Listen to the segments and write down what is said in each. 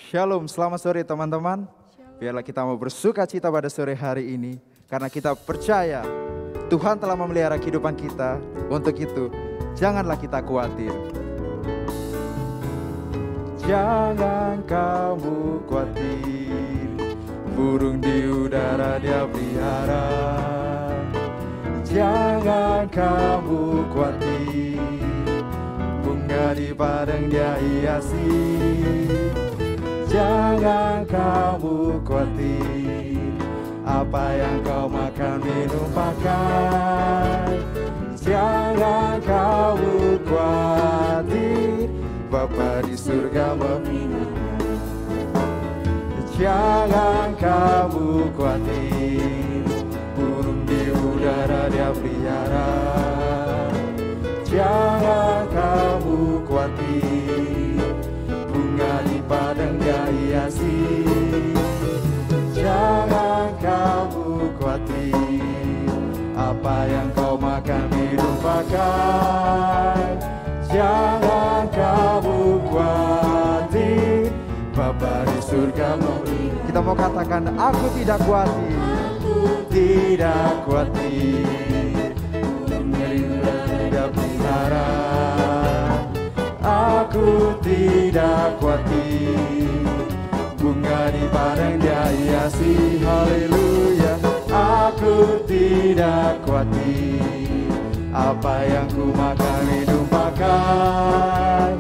Shalom, selamat sore teman-teman. Biarlah kita mau bersuka cita pada sore hari ini. Karena kita percaya Tuhan telah memelihara kehidupan kita. Untuk itu, janganlah kita khawatir. Jangan kamu khawatir, burung di udara Dia pelihara. Jangan kamu khawatir, bunga di padang Dia hiasi. Jangan kamu khawatir, apa yang kau makan minum pakai. Jangan kamu khawatir, Bapa di surga membina. Jangan kamu khawatir, burung di udara Dia pelihara. Jangan kamu khawatir, bunga di padang Dia hiasi. Jangan kamu khawatir, apa yang kau makan minum pakai. Jangan kamu khawatir, Bapa di surga memberi. Kita mau katakan, aku tidak khawatir. Aku tidak khawatir, Dia pelihara. Aku tidak khawatir, bunga di padang Dia hiasi. Haleluya. Aku tidak khawatir, apa yang ku makan minum pakai.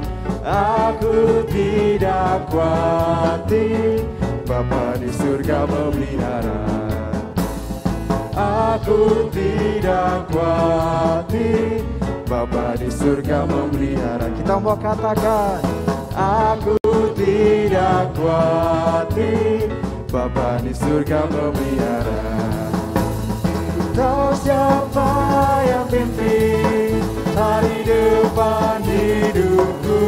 Aku tidak khawatir, Bapa di surga memelihara. Aku tidak khawatir, Bapa di surga memelihara. Kita mau katakan, aku tidak khawatir, Bapa di surga memelihara. Tahu siapa yang pimpin hari depan hidupku.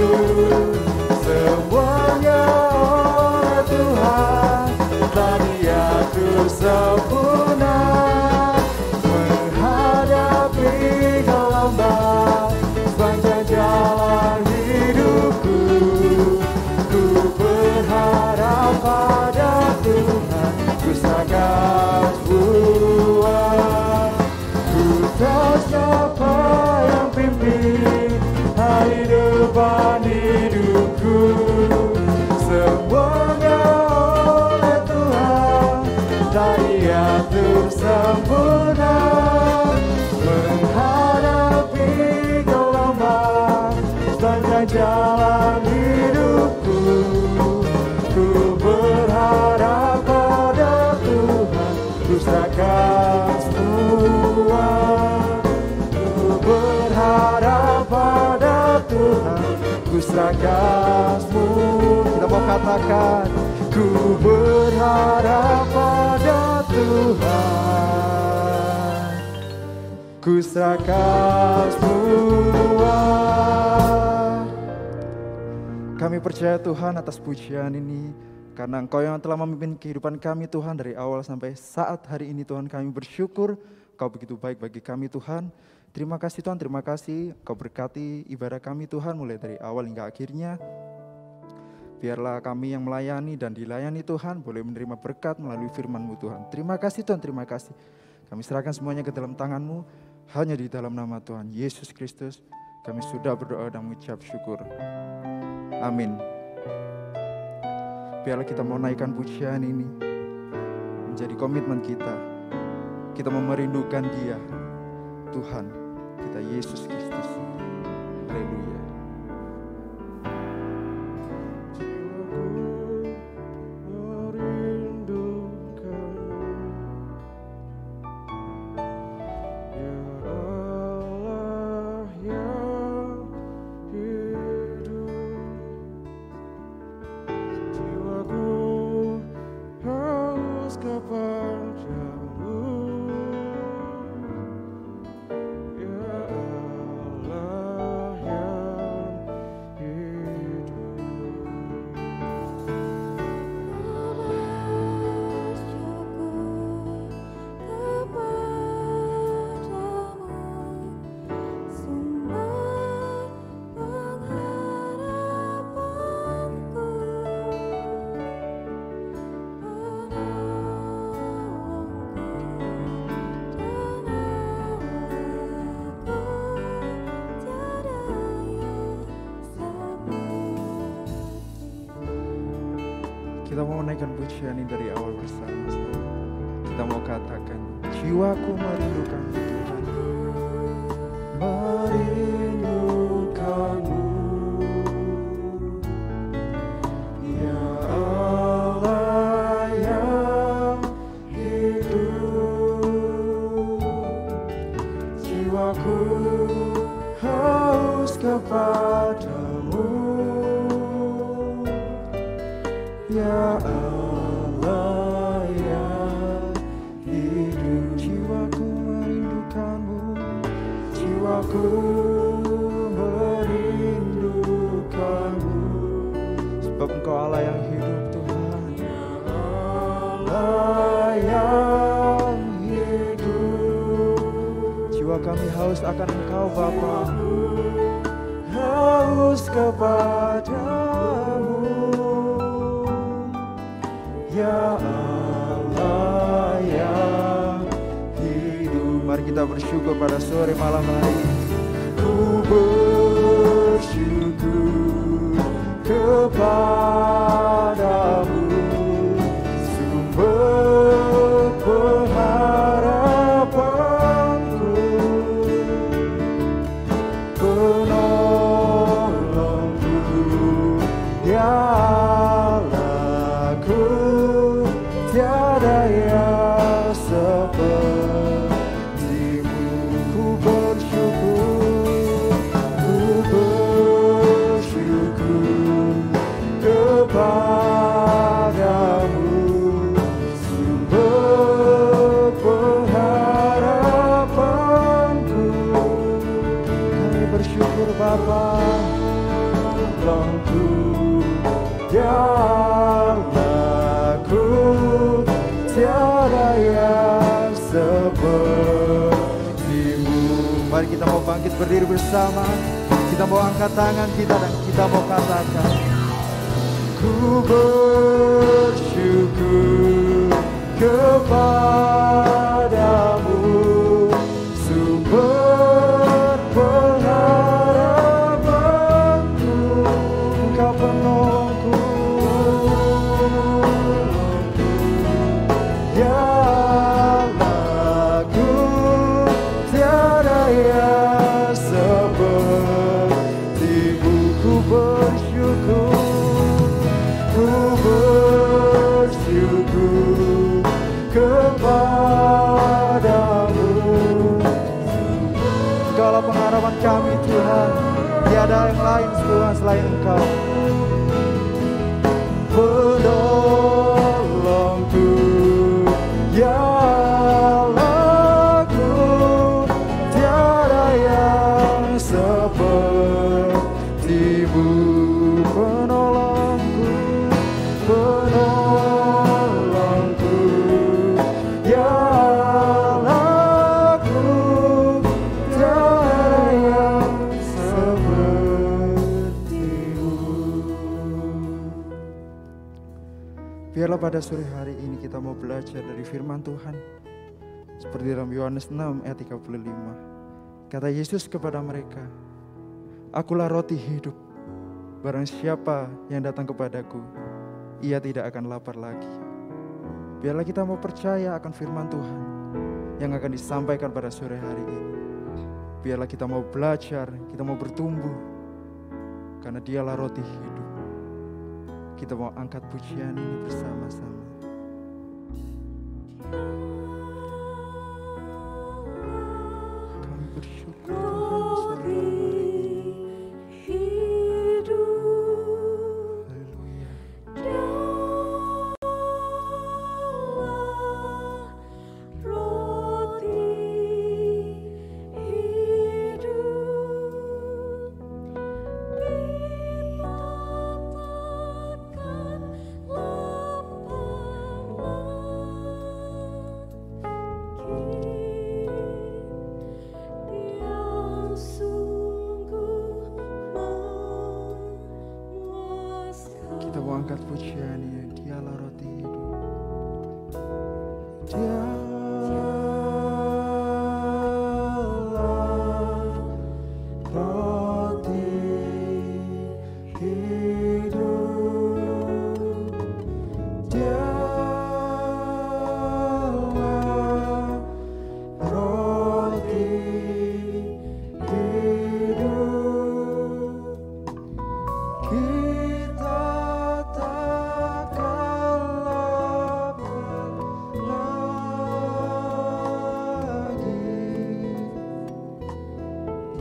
Semuanya oleh Tuhan telah diatur sempurna. Menghadapi gelombang sepanjang jalan hidupku, ku berharap pada Tuhan, ku sangat kuat. Ku tahu siapa yang pimpin hari depan hidupku. Semuanya oleh Tuhan telah diatur sempurna. Menghadapi gelombang sepanjang jalan hidupku, ku berharap pada Tuhan, ku serahkan semua. Ku berharap pada Tuhan, ku serahkan semua. Kita mau katakan, ku berharap pada Tuhan, ku serahkan semua. Kami percaya Tuhan atas pujian ini, karena Engkau yang telah memimpin kehidupan kami Tuhan dari awal sampai saat hari ini Tuhan. Kami bersyukur Kau begitu baik bagi kami Tuhan. Terima kasih Tuhan, terima kasih Kau berkati ibadah kami Tuhan mulai dari awal hingga akhirnya. Biarlah kami yang melayani dan dilayani Tuhan boleh menerima berkat melalui firman-Mu Tuhan. Terima kasih Tuhan, terima kasih. Kami serahkan semuanya ke dalam tangan-Mu, hanya di dalam nama Tuhan Yesus Kristus. Kami sudah berdoa dan mengucap syukur. Amin. Biarlah kita mau naikkan pujian ini menjadi komitmen kita. Kita mau merindukan Dia, Tuhan kita Yesus Kristus. Haleluya. Kepadamu, ya Allah, ya Kita mau menaikkan pujian ini dari awal bersama-sama. Kita mau katakan, jiwaku merindukan Tuhan, merindukanmu, ya Allah yang hidup. Jiwaku haus kepadamu, ya Allah yang hidup. Jiwaku merindukanmu, jiwaku merindukanmu, sebab Engkau Allah yang hidup Tuhan, ya Allah yang hidup. Jiwa kami haus akan Engkau Bapa, haus kepadamu, ya Allah yang hidup. Mari kita bersyukur pada sore malam hari ini. Ku bersyukur kepadamu, sumber pengharapanku, penolongku, ya Allahku, tiada yang sepertimu. Ku bersyukur kepadamu, sumber pengharapanku. Kami bersyukur Bapa, Tuhanku, ya Allahku, tiada yang sepertimu. Mari kita mau bangkit berdiri bersama. Kita mau angkat tangan kita dan kita mau katakan, ku bersyukur kepadamu, sumber pengharapanku, Engkau penolongku, ya Allahku, tiada yang sepertimu. Ku bersyukur kepadamu. Engkaulah pengharapan kami Tuhan, tiada yang lain Tuhan selain Engkau. Penolongku, ya Allahku, tiada yang sepertimu. Penolongku, penolongku, ya Allahku, tiada yang sepertimu. Biarlah pada sore hari ini kita mau belajar dari firman Tuhan. Seperti dalam Yohanes 6 ayat 35. Kata Yesus kepada mereka, akulah roti hidup. Barang siapa yang datang kepadaku, ia tidak akan lapar lagi. Biarlah kita mau percaya akan firman Tuhan yang akan disampaikan pada sore hari ini. Biarlah kita mau belajar, kita mau bertumbuh, karena dialah roti hidup. Kita mau angkat pujian ini bersama-sama. Kami bersyukur Tuhan sore hari ini. Angkat pujiannya, dialah roti hidup. Dialah roti hidup.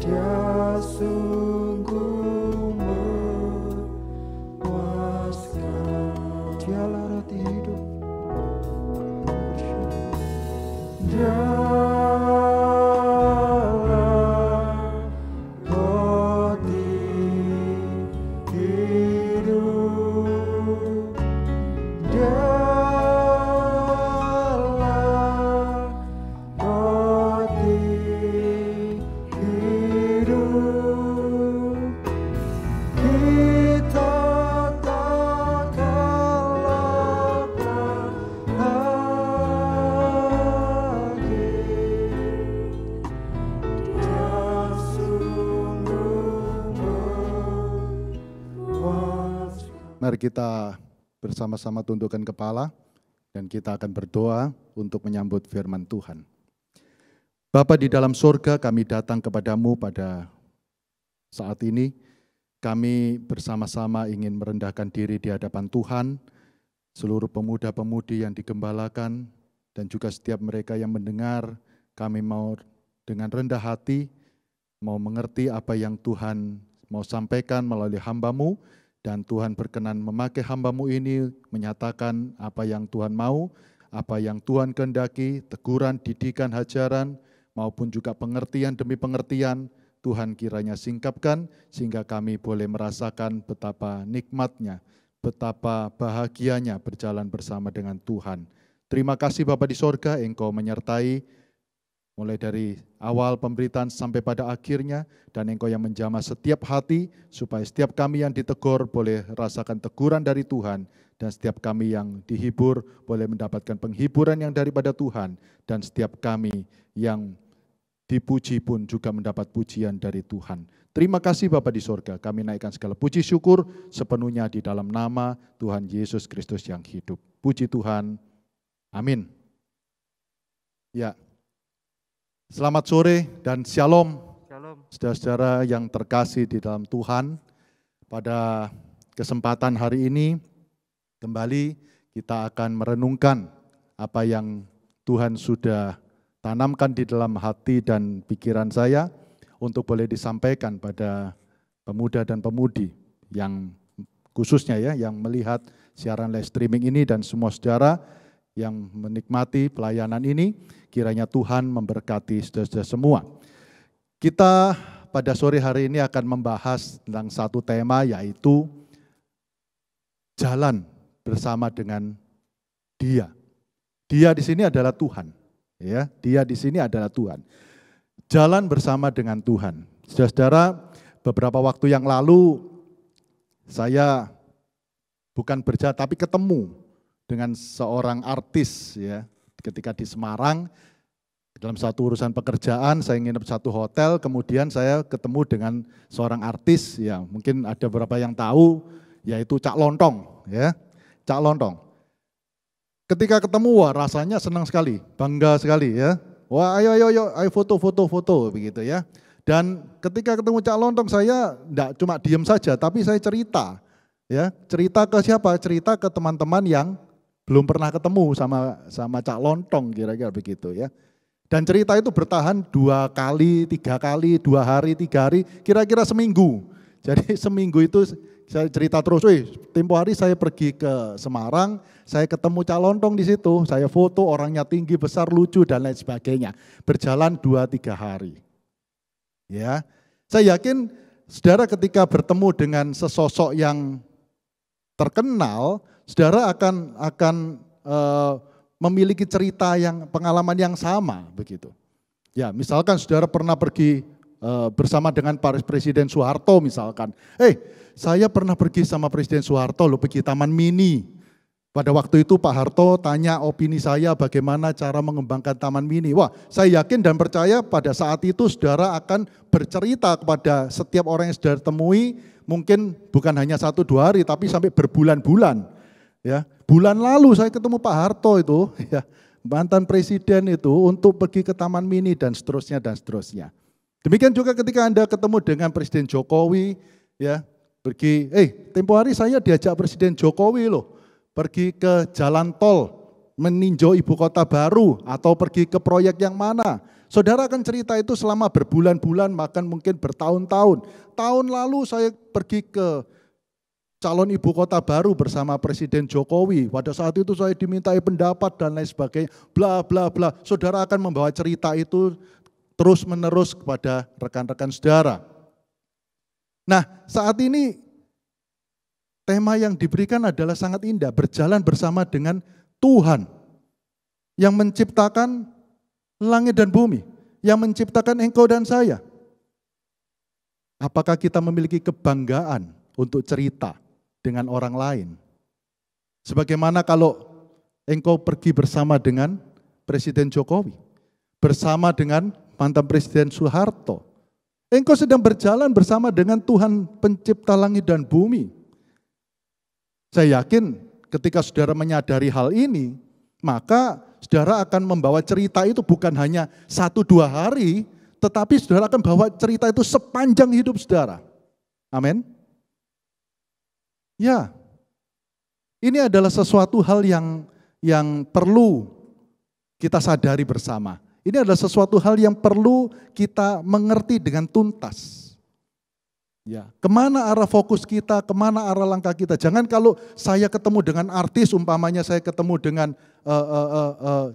Dia sungguh memuaskan. Dialah roti hidup. Dialah roti hidup. Dialah roti hidup. Kita takkan lapar lagi. Dia sungguh memuaskan. Mari kita bersama-sama tundukkan kepala dan kita akan berdoa untuk menyambut firman Tuhan. Bapa di dalam surga, kami datang kepadamu pada saat ini. Kami bersama-sama ingin merendahkan diri di hadapan Tuhan, seluruh pemuda-pemudi yang digembalakan, dan juga setiap mereka yang mendengar. Kami mau dengan rendah hati, mau mengerti apa yang Tuhan mau sampaikan melalui hamba-Mu, dan Tuhan berkenan memakai hamba-Mu ini menyatakan apa yang Tuhan mau, apa yang Tuhan kehendaki, teguran, didikan, hajaran, maupun juga pengertian demi pengertian. Tuhan kiranya singkapkan sehingga kami boleh merasakan betapa nikmatnya, betapa bahagianya berjalan bersama dengan Tuhan. Terima kasih Bapa di sorga, Engkau menyertai mulai dari awal pemberitaan sampai pada akhirnya, dan Engkau yang menjamah setiap hati, supaya setiap kami yang ditegur boleh rasakan teguran dari Tuhan, dan setiap kami yang dihibur boleh mendapatkan penghiburan yang daripada Tuhan, dan setiap kami yang dipuji pun juga mendapat pujian dari Tuhan. Terima kasih Bapa di sorga, kami naikkan segala puji syukur sepenuhnya di dalam nama Tuhan Yesus Kristus yang hidup. Puji Tuhan, amin. Ya, selamat sore dan shalom, saudara-saudara yang terkasih di dalam Tuhan. Pada kesempatan hari ini, kembali kita akan merenungkan apa yang Tuhan sudah tanamkan di dalam hati dan pikiran saya untuk boleh disampaikan pada pemuda dan pemudi yang khususnya ya, yang melihat siaran live streaming ini dan semua saudara yang menikmati pelayanan ini. Kiranya Tuhan memberkati saudara-saudara semua. Kita pada sore hari ini akan membahas tentang satu tema, yaitu jalan bersama dengan Dia. Dia di sini adalah Tuhan. Ya, Dia di sini adalah Tuhan. Jalan bersama dengan Tuhan. Saudara-saudara, beberapa waktu yang lalu saya bukan berjalan tapi ketemu dengan seorang artis ya. Ketika di Semarang dalam satu urusan pekerjaan, saya nginep satu hotel, kemudian saya ketemu dengan seorang artis ya. Mungkin ada beberapa yang tahu, yaitu Cak Lontong ya. Cak Lontong. Ketika ketemu, wah rasanya senang sekali, bangga sekali ya. Wah ayo foto begitu ya. Dan ketika ketemu Cak Lontong, saya enggak cuma diam saja, tapi saya cerita. Ya, cerita ke siapa? Cerita ke teman-teman yang belum pernah ketemu sama Cak Lontong, kira-kira begitu ya. Dan cerita itu bertahan 2 kali, 3 kali, 2 hari, 3 hari, kira-kira seminggu. Jadi seminggu itu saya cerita terus, tempo hari saya pergi ke Semarang, saya ketemu Cak Lontong di situ, saya foto, orangnya tinggi, besar, lucu, dan lain sebagainya. Berjalan 2-3 hari. Ya, saya yakin saudara ketika bertemu dengan sesosok yang terkenal, saudara akan memiliki cerita yang pengalaman yang sama begitu. Ya, misalkan saudara pernah pergi bersama dengan Presiden Soeharto misalkan. Saya pernah pergi sama Presiden Soeharto loh, pergi Taman Mini. Pada waktu itu Pak Harto tanya opini saya bagaimana cara mengembangkan Taman Mini. Wah, saya yakin dan percaya pada saat itu saudara akan bercerita kepada setiap orang yang saudara temui, mungkin bukan hanya 1-2 hari tapi sampai berbulan-bulan. Ya, bulan lalu saya ketemu Pak Harto itu, ya, mantan presiden itu, untuk pergi ke Taman Mini dan seterusnya dan seterusnya. Demikian juga ketika Anda ketemu dengan Presiden Jokowi, ya, pergi, tempo hari saya diajak Presiden Jokowi loh, pergi ke jalan tol, meninjau ibu kota baru, atau pergi ke proyek yang mana. Saudara akan cerita itu selama berbulan-bulan, bahkan mungkin bertahun-tahun. Tahun lalu saya pergi ke calon ibu kota baru bersama Presiden Jokowi. Pada saat itu saya dimintai pendapat dan lain sebagainya, bla bla bla. Saudara akan membawa cerita itu terus menerus kepada rekan-rekan saudara. Nah, saat ini tema yang diberikan adalah sangat indah, berjalan bersama dengan Tuhan yang menciptakan langit dan bumi, yang menciptakan engkau dan saya. Apakah kita memiliki kebanggaan untuk cerita dengan orang lain? Sebagaimana kalau engkau pergi bersama dengan Presiden Jokowi, bersama dengan mantan Presiden Soeharto, engkau sedang berjalan bersama dengan Tuhan pencipta langit dan bumi. Saya yakin ketika saudara menyadari hal ini, maka saudara akan membawa cerita itu bukan hanya 1-2 hari, tetapi saudara akan bawa cerita itu sepanjang hidup saudara. Amin. Ya, ini adalah sesuatu hal yang perlu kita sadari bersama. Ini adalah sesuatu hal yang perlu kita mengerti dengan tuntas. Ya, kemana arah fokus kita, kemana arah langkah kita. Jangan kalau saya ketemu dengan artis, umpamanya saya ketemu dengan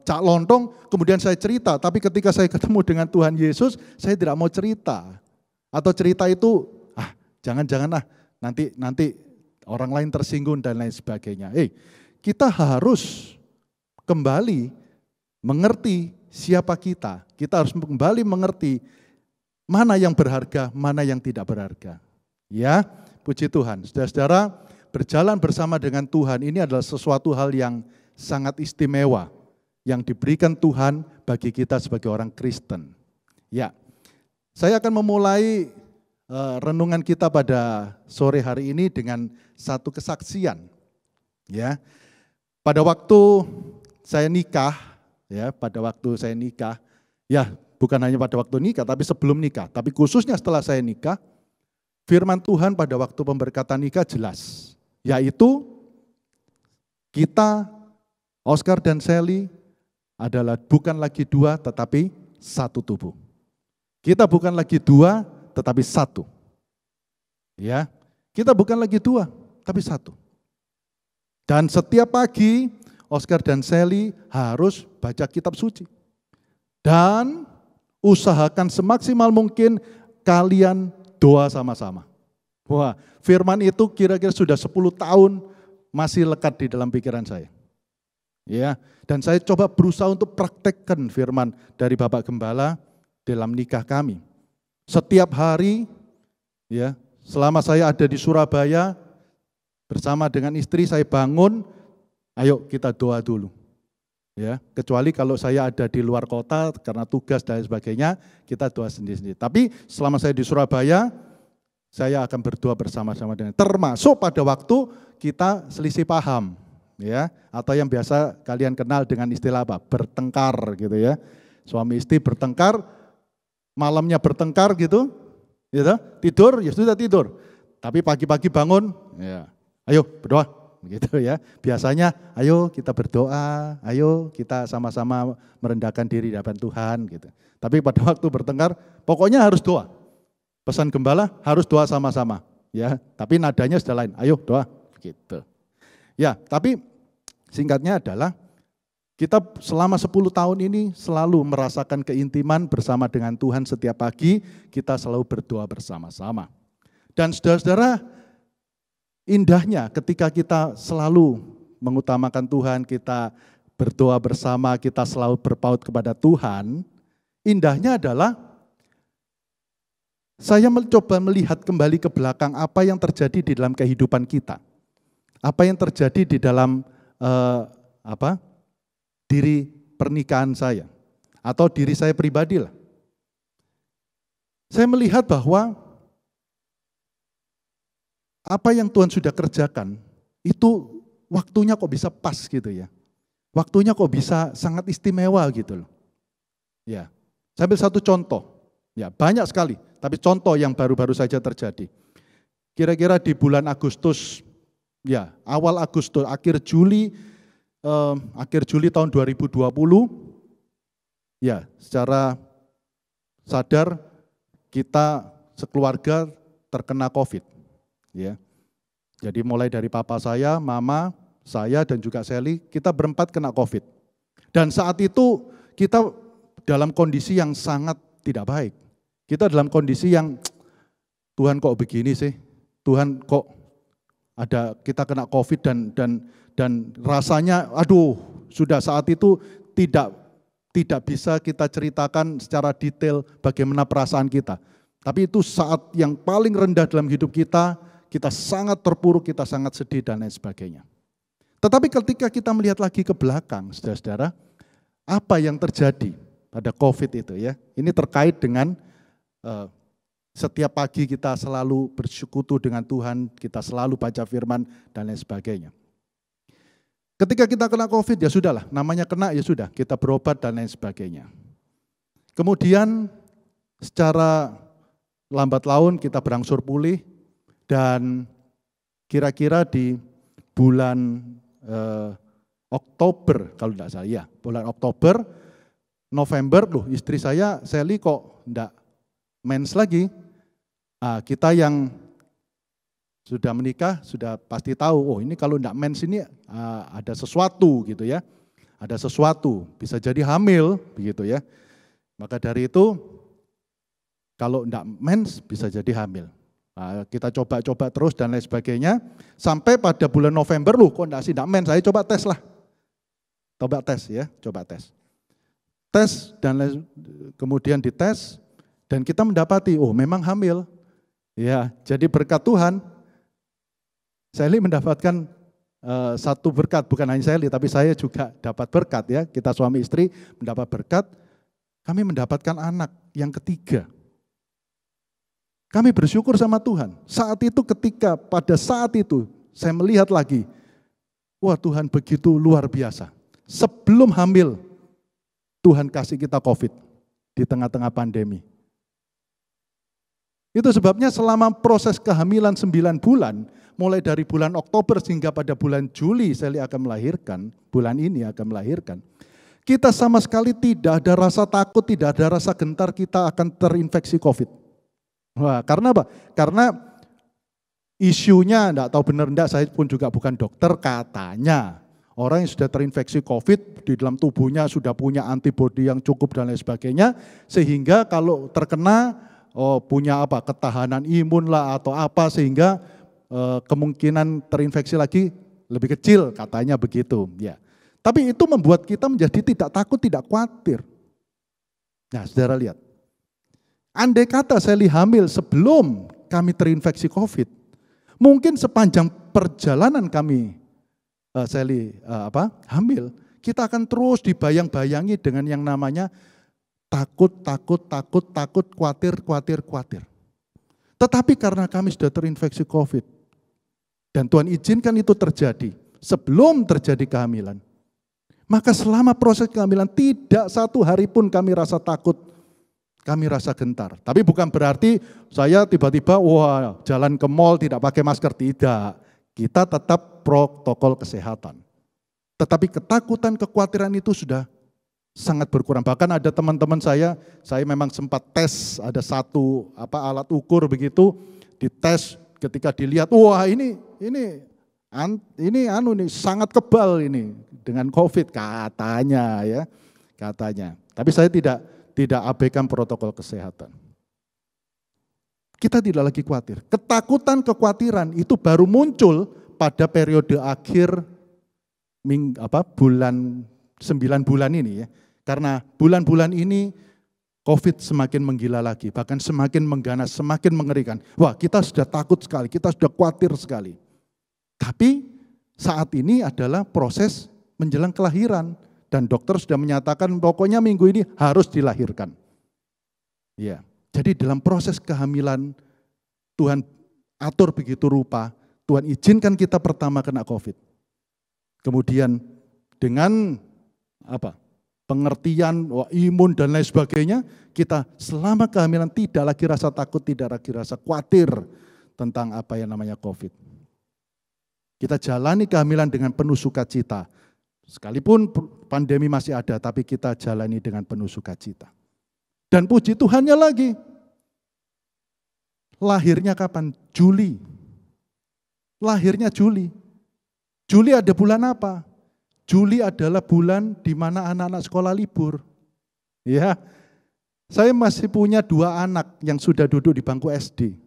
Cak Lontong, kemudian saya cerita, tapi ketika saya ketemu dengan Tuhan Yesus, saya tidak mau cerita. Atau cerita itu, jangan-jangan nanti orang lain tersinggung dan lain sebagainya. Kita harus kembali mengerti siapa kita. Kita harus kembali mengerti mana yang berharga, mana yang tidak berharga. Ya, puji Tuhan. Saudara-saudara, berjalan bersama dengan Tuhan ini adalah sesuatu hal yang sangat istimewa yang diberikan Tuhan bagi kita sebagai orang Kristen. Ya, saya akan memulai renungan kita pada sore hari ini dengan satu kesaksian. Ya, pada waktu saya nikah, bukan hanya pada waktu nikah, tapi sebelum nikah, tapi khususnya setelah saya nikah, firman Tuhan pada waktu pemberkatan nikah jelas, yaitu kita, Oscar dan Sally, adalah bukan lagi 2 tetapi satu tubuh. Kita bukan lagi 2 tetapi satu. Ya, kita bukan lagi 2 tapi satu. Dan setiap pagi Oscar dan Sally harus baca kitab suci. Dan usahakan semaksimal mungkin kalian doa sama-sama. Wah, firman itu kira-kira sudah 10 tahun masih lekat di dalam pikiran saya. Ya, dan saya coba berusaha untuk praktekkan firman dari Bapak Gembala dalam nikah kami. Setiap hari, ya, selama saya ada di Surabaya bersama dengan istri, saya bangun, ayo kita doa dulu. Ya, kecuali kalau saya ada di luar kota karena tugas dan sebagainya, kita doa sendiri-sendiri. Tapi selama saya di Surabaya, saya akan berdoa bersama-sama dengan, termasuk pada waktu kita selisih paham, ya, atau yang biasa kalian kenal dengan istilah apa? Bertengkar gitu ya. Suami istri bertengkar, malamnya bertengkar gitu, tidur ya sudah tidur. Tapi pagi-pagi bangun, ya, ayo berdoa. Gitu ya. Biasanya ayo kita berdoa, ayo kita sama-sama merendahkan diri di hadapan Tuhan gitu. Tapi pada waktu bertengkar pokoknya harus doa. Pesan Gembala harus doa sama-sama, ya. Tapi nadanya sudah lain. Ayo doa gitu. Ya, tapi singkatnya adalah kita selama 10 tahun ini selalu merasakan keintiman bersama dengan Tuhan setiap pagi, kita selalu berdoa bersama-sama. Dan saudara-saudara, indahnya ketika kita selalu mengutamakan Tuhan, kita berdoa bersama, kita selalu berpaut kepada Tuhan, indahnya adalah saya mencoba melihat kembali ke belakang apa yang terjadi di dalam kehidupan kita. Apa yang terjadi di dalam diri pernikahan saya atau diri saya pribadi lah. Saya melihat bahwa apa yang Tuhan sudah kerjakan, itu waktunya kok bisa pas gitu ya. Waktunya kok bisa sangat istimewa gitu loh. Ya, saya ambil satu contoh. Ya, banyak sekali, tapi contoh yang baru-baru saja terjadi. Kira-kira di bulan Agustus, ya awal Agustus, akhir Juli tahun 2020, ya secara sadar kita sekeluarga terkena COVID. Ya. Jadi mulai dari papa saya, mama, saya dan juga Sally, kita berempat kena COVID. Dan saat itu kita dalam kondisi yang sangat tidak baik. Kita dalam kondisi yang, Tuhan kok begini sih? Tuhan kok ada kita kena COVID dan rasanya, aduh, sudah saat itu tidak bisa kita ceritakan secara detail bagaimana perasaan kita. Tapi itu saat yang paling rendah dalam hidup kita sangat terpuruk, kita sangat sedih dan lain sebagainya. Tetapi ketika kita melihat lagi ke belakang, saudara-saudara, apa yang terjadi pada COVID itu ya? Ini terkait dengan setiap pagi kita selalu bersekutu dengan Tuhan, kita selalu baca firman dan lain sebagainya. Ketika kita kena COVID ya sudahlah, namanya kena ya sudah, kita berobat dan lain sebagainya. Kemudian secara lambat laun kita berangsur pulih dan kira-kira di bulan Oktober kalau tidak salah, ya bulan Oktober, November, loh istri saya Sally kok tidak mens lagi. Kita yang sudah menikah sudah pasti tahu, oh ini kalau tidak mens ini ada sesuatu gitu ya, ada sesuatu, bisa jadi hamil begitu ya. Maka dari itu kalau tidak mens bisa jadi hamil. Kita coba-coba terus dan lain sebagainya, sampai pada bulan November, loh kok tidak mens, saya coba tes lah. Coba tes ya, coba tes. Tes dan kemudian dites dan kita mendapati, oh memang hamil. Ya, jadi berkat Tuhan, Sally mendapatkan satu berkat, bukan hanya Sally, tapi saya juga dapat berkat ya. Kita suami istri mendapat berkat, kami mendapatkan anak yang ketiga. Kami bersyukur sama Tuhan. Saat itu pada saat itu saya melihat lagi, wah Tuhan begitu luar biasa. Sebelum hamil, Tuhan kasih kita COVID di tengah-tengah pandemi. Itu sebabnya selama proses kehamilan 9 bulan, mulai dari bulan Oktober sehingga pada bulan Juli Sally akan melahirkan, bulan ini akan melahirkan. Kita sama sekali tidak ada rasa takut, tidak ada rasa gentar kita akan terinfeksi COVID. Wah, karena apa? Karena isunya, enggak tahu benar enggak, saya pun juga bukan dokter, katanya orang yang sudah terinfeksi COVID di dalam tubuhnya sudah punya antibodi yang cukup dan lain sebagainya, sehingga kalau terkena punya ketahanan imun lah atau apa, sehingga kemungkinan terinfeksi lagi lebih kecil, katanya begitu. Ya. Tapi itu membuat kita menjadi tidak takut, tidak khawatir. Nah, saudara lihat. Andai kata Sally hamil sebelum kami terinfeksi COVID, mungkin sepanjang perjalanan kami Sally hamil, kita akan terus dibayang-bayangi dengan yang namanya takut, khawatir. Tetapi karena kami sudah terinfeksi COVID, dan Tuhan izinkan itu terjadi sebelum terjadi kehamilan, maka selama proses kehamilan tidak satu hari pun kami rasa takut, kami rasa gentar. Tapi bukan berarti saya tiba-tiba jalan ke mall tidak pakai masker, tidak. Kita tetap protokol kesehatan. Tetapi ketakutan, kekhawatiran itu sudah sangat berkurang. Bahkan ada teman-teman saya memang sempat tes, ada satu alat ukur begitu, dites ketika dilihat, wah ini sangat kebal ini dengan COVID katanya ya, katanya. Tapi saya tidak abaikan protokol kesehatan. Kita tidak lagi khawatir. Ketakutan, kekhawatiran itu baru muncul pada periode akhir bulan 9 bulan ini ya. Karena bulan-bulan ini COVID semakin menggila lagi, bahkan semakin mengganas, semakin mengerikan. Wah, kita sudah takut sekali, kita sudah khawatir sekali. Tapi saat ini adalah proses menjelang kelahiran. Dan dokter sudah menyatakan pokoknya minggu ini harus dilahirkan. Ya, jadi dalam proses kehamilan Tuhan atur begitu rupa, Tuhan izinkan kita pertama kena COVID. Kemudian dengan pengertian imun dan lain sebagainya, kita selama kehamilan tidak lagi rasa takut, tidak lagi rasa khawatir tentang apa yang namanya COVID. Kita jalani kehamilan dengan penuh sukacita. Sekalipun pandemi masih ada, tapi kita jalani dengan penuh sukacita. Dan puji Tuhannya lagi, lahirnya kapan? Juli. Lahirnya Juli. Juli ada bulan apa? Juli adalah bulan di mana anak-anak sekolah libur. Ya, saya masih punya 2 anak yang sudah duduk di bangku SD.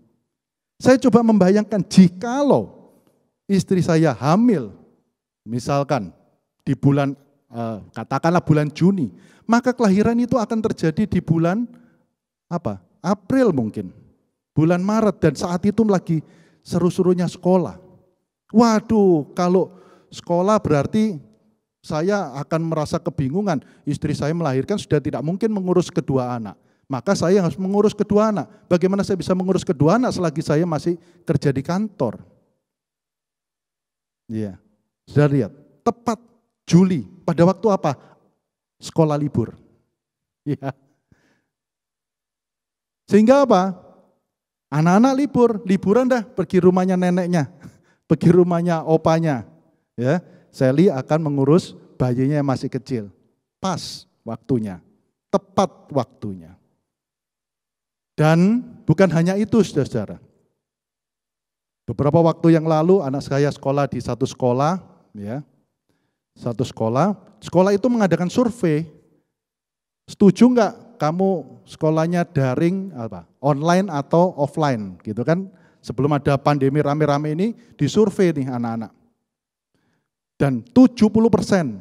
Saya coba membayangkan jikalau istri saya hamil, misalkan di bulan, katakanlah bulan Juni, maka kelahiran itu akan terjadi di bulan apa? April mungkin, bulan Maret, dan saat itu lagi seru-serunya sekolah. Waduh, kalau sekolah berarti saya akan merasa kebingungan. Istri saya melahirkan sudah tidak mungkin mengurus kedua anak. Maka saya harus mengurus kedua anak. Bagaimana saya bisa mengurus kedua anak selagi saya masih kerja di kantor? Iya, sudah lihat, tepat Juli, pada waktu apa? Sekolah libur. Iya. Sehingga apa? Anak-anak libur, liburan dah pergi rumahnya neneknya, pergi rumahnya opanya. Ya, Sally akan mengurus bayinya yang masih kecil. Pas waktunya, tepat waktunya. Dan bukan hanya itu, saudara-saudara. Beberapa waktu yang lalu anak saya sekolah di satu sekolah, ya, satu sekolah. Sekolah itu mengadakan survei. Setuju enggak kamu sekolahnya daring apa? Online atau offline, gitu kan? Sebelum ada pandemi rame-rame ini disurvei nih anak-anak. Dan 70%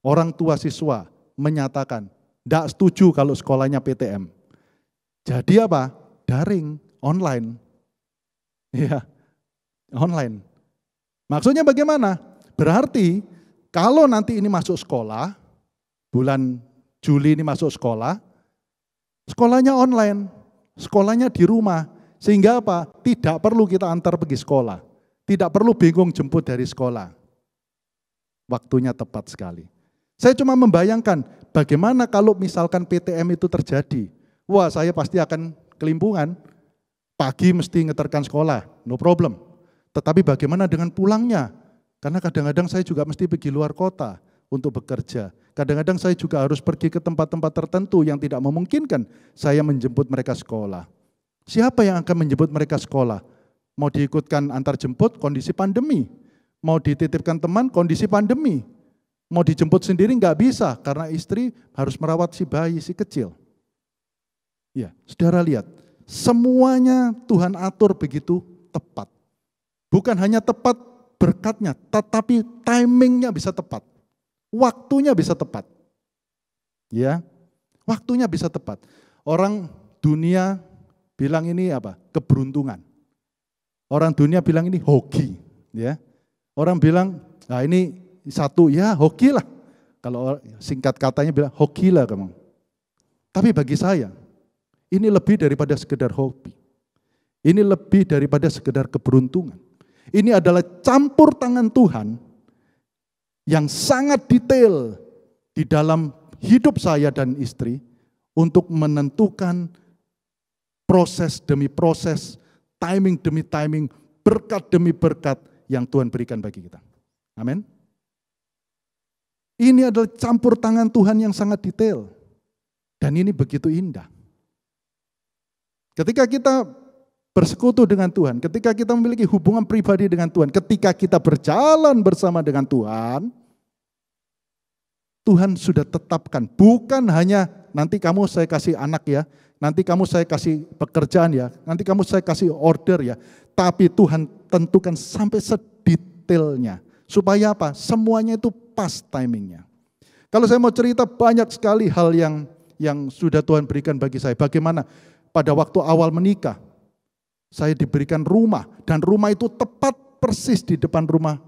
orang tua siswa menyatakan enggak setuju kalau sekolahnya PTM. Jadi apa? Daring, online. Ya, online. Maksudnya bagaimana? Berarti kalau nanti ini masuk sekolah, bulan Juli ini masuk sekolah, sekolahnya online, sekolahnya di rumah. Sehingga apa? Tidak perlu kita antar pergi sekolah. Tidak perlu bingung jemput dari sekolah. Waktunya tepat sekali. Saya cuma membayangkan bagaimana kalau misalkan PTM itu terjadi. Wah, saya pasti akan kelimpungan. Pagi mesti ngeterkan sekolah, no problem. Tetapi bagaimana dengan pulangnya? Karena kadang-kadang saya juga mesti pergi luar kota untuk bekerja. Kadang-kadang saya juga harus pergi ke tempat-tempat tertentu yang tidak memungkinkan saya menjemput mereka sekolah. Siapa yang akan menjemput mereka sekolah? Mau diikutkan antar jemput, kondisi pandemi. Mau dititipkan teman, kondisi pandemi. Mau dijemput sendiri nggak bisa karena istri harus merawat si bayi, si kecil. Ya, saudara lihat, semuanya Tuhan atur begitu tepat. Bukan hanya tepat berkatnya, tetapi timingnya bisa tepat. Waktunya bisa tepat. Ya, waktunya bisa tepat. Orang dunia bilang ini apa? Keberuntungan. Orang dunia bilang ini hoki. Ya, orang bilang, nah ini satu, ya hoki lah. Kalau singkat katanya bilang hoki lah kamu. Tapi bagi saya, ini lebih daripada sekedar hobi. Ini lebih daripada sekedar keberuntungan. Ini adalah campur tangan Tuhan yang sangat detail di dalam hidup saya dan istri untuk menentukan proses demi proses, timing demi timing, berkat demi berkat yang Tuhan berikan bagi kita. Amin. Ini adalah campur tangan Tuhan yang sangat detail. Dan ini begitu indah. Ketika kita bersekutu dengan Tuhan, ketika kita memiliki hubungan pribadi dengan Tuhan, ketika kita berjalan bersama dengan Tuhan, Tuhan sudah tetapkan, bukan hanya nanti kamu saya kasih anak ya, nanti kamu saya kasih pekerjaan ya, nanti kamu saya kasih order ya, tapi Tuhan tentukan sampai sedetailnya. Supaya apa? Semuanya itu pas timingnya. Kalau saya mau cerita banyak sekali hal yang sudah Tuhan berikan bagi saya. Bagaimana pada waktu awal menikah, saya diberikan rumah, dan rumah itu tepat persis di depan rumah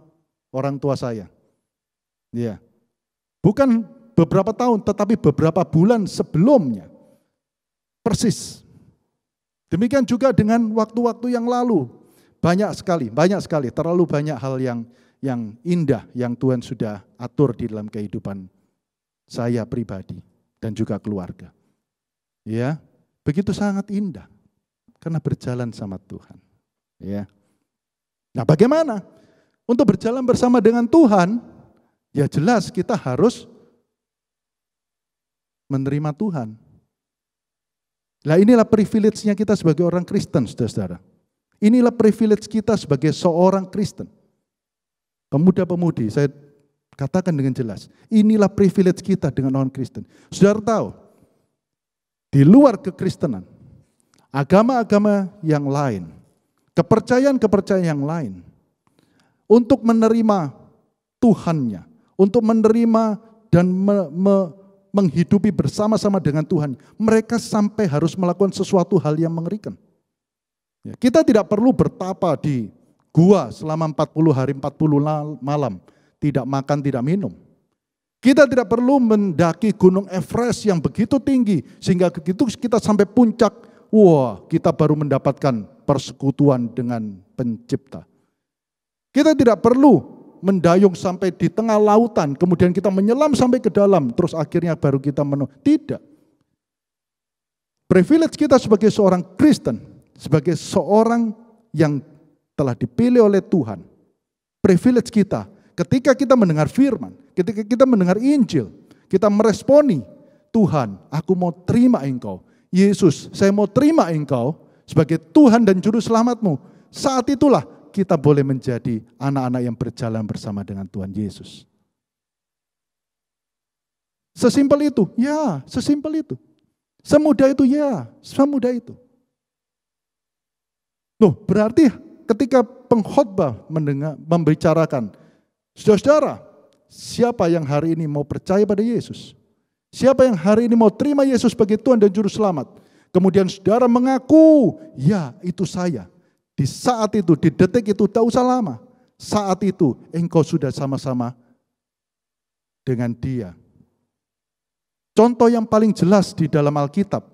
orang tua saya. Ya, bukan beberapa tahun, tetapi beberapa bulan sebelumnya, persis. Demikian juga dengan waktu-waktu yang lalu, banyak sekali, terlalu banyak hal yang indah yang Tuhan sudah atur di dalam kehidupan saya pribadi dan juga keluarga. Ya. Begitu sangat indah karena berjalan sama Tuhan. Ya. Nah, bagaimana? Untuk berjalan bersama dengan Tuhan, ya jelas kita harus menerima Tuhan. Nah inilah privilege-nya kita sebagai orang Kristen, saudara-saudara. Inilah privilege kita sebagai seorang Kristen. Pemuda-pemudi, saya katakan dengan jelas, inilah privilege kita dengan orang Kristen. Saudara tahu, di luar kekristenan, agama-agama yang lain, kepercayaan-kepercayaan yang lain, untuk menerima Tuhannya, untuk menerima dan menghidupi bersama-sama dengan Tuhan, mereka sampai harus melakukan sesuatu hal yang mengerikan. Kita tidak perlu bertapa di gua selama 40 hari 40 malam, tidak makan, tidak minum. Kita tidak perlu mendaki gunung Everest yang begitu tinggi, sehingga begitu kita sampai puncak, wah kita baru mendapatkan persekutuan dengan pencipta. Kita tidak perlu mendayung sampai di tengah lautan, kemudian kita menyelam sampai ke dalam, terus akhirnya baru kita Tidak. Privilege kita sebagai seorang Kristen, sebagai seorang yang telah dipilih oleh Tuhan, privilege kita ketika kita mendengar firman, ketika kita mendengar Injil, kita meresponi, Tuhan, aku mau terima Engkau. Yesus, saya mau terima Engkau sebagai Tuhan dan Juru Selamatmu. Saat itulah kita boleh menjadi anak-anak yang berjalan bersama dengan Tuhan Yesus. Sesimpel itu, ya, sesimpel itu. Semudah itu, ya, semudah itu. Loh, berarti ketika pengkhotbah membicarakan, saudara, siapa yang hari ini mau percaya pada Yesus? Siapa yang hari ini mau terima Yesus sebagai Tuhan dan Juru Selamat? Kemudian saudara mengaku, ya itu saya. Di saat itu, di detik itu, tak usah lama. Saat itu engkau sudah sama-sama dengan Dia. Contoh yang paling jelas di dalam Alkitab,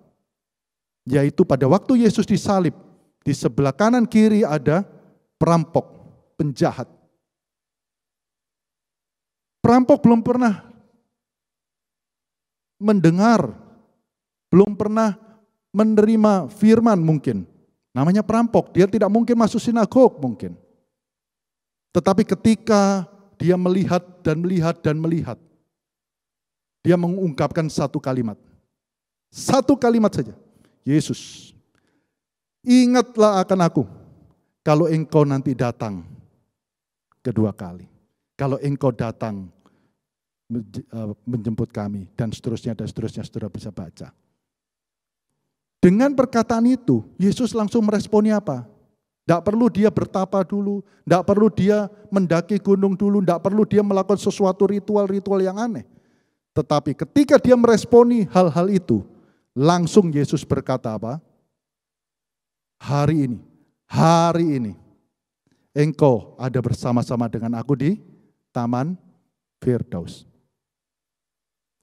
yaitu pada waktu Yesus disalib, di sebelah kanan kiri ada perampok, penjahat. Perampok belum pernah mendengar, belum pernah menerima firman mungkin. Namanya perampok, dia tidak mungkin masuk sinagog mungkin. Tetapi ketika dia melihat dan melihat dan melihat, dia mengungkapkan satu kalimat. Satu kalimat saja. Yesus, ingatlah akan aku kalau engkau nanti datang kedua kali. Kalau engkau datang menjemput kami dan seterusnya, saudara bisa baca. Dengan perkataan itu, Yesus langsung meresponi apa? Tidak perlu dia bertapa dulu, tidak perlu dia mendaki gunung dulu, tidak perlu dia melakukan sesuatu ritual-ritual yang aneh. Tetapi ketika dia meresponi hal-hal itu, langsung Yesus berkata apa? Hari ini, engkau ada bersama-sama dengan aku di Taman Firdaus.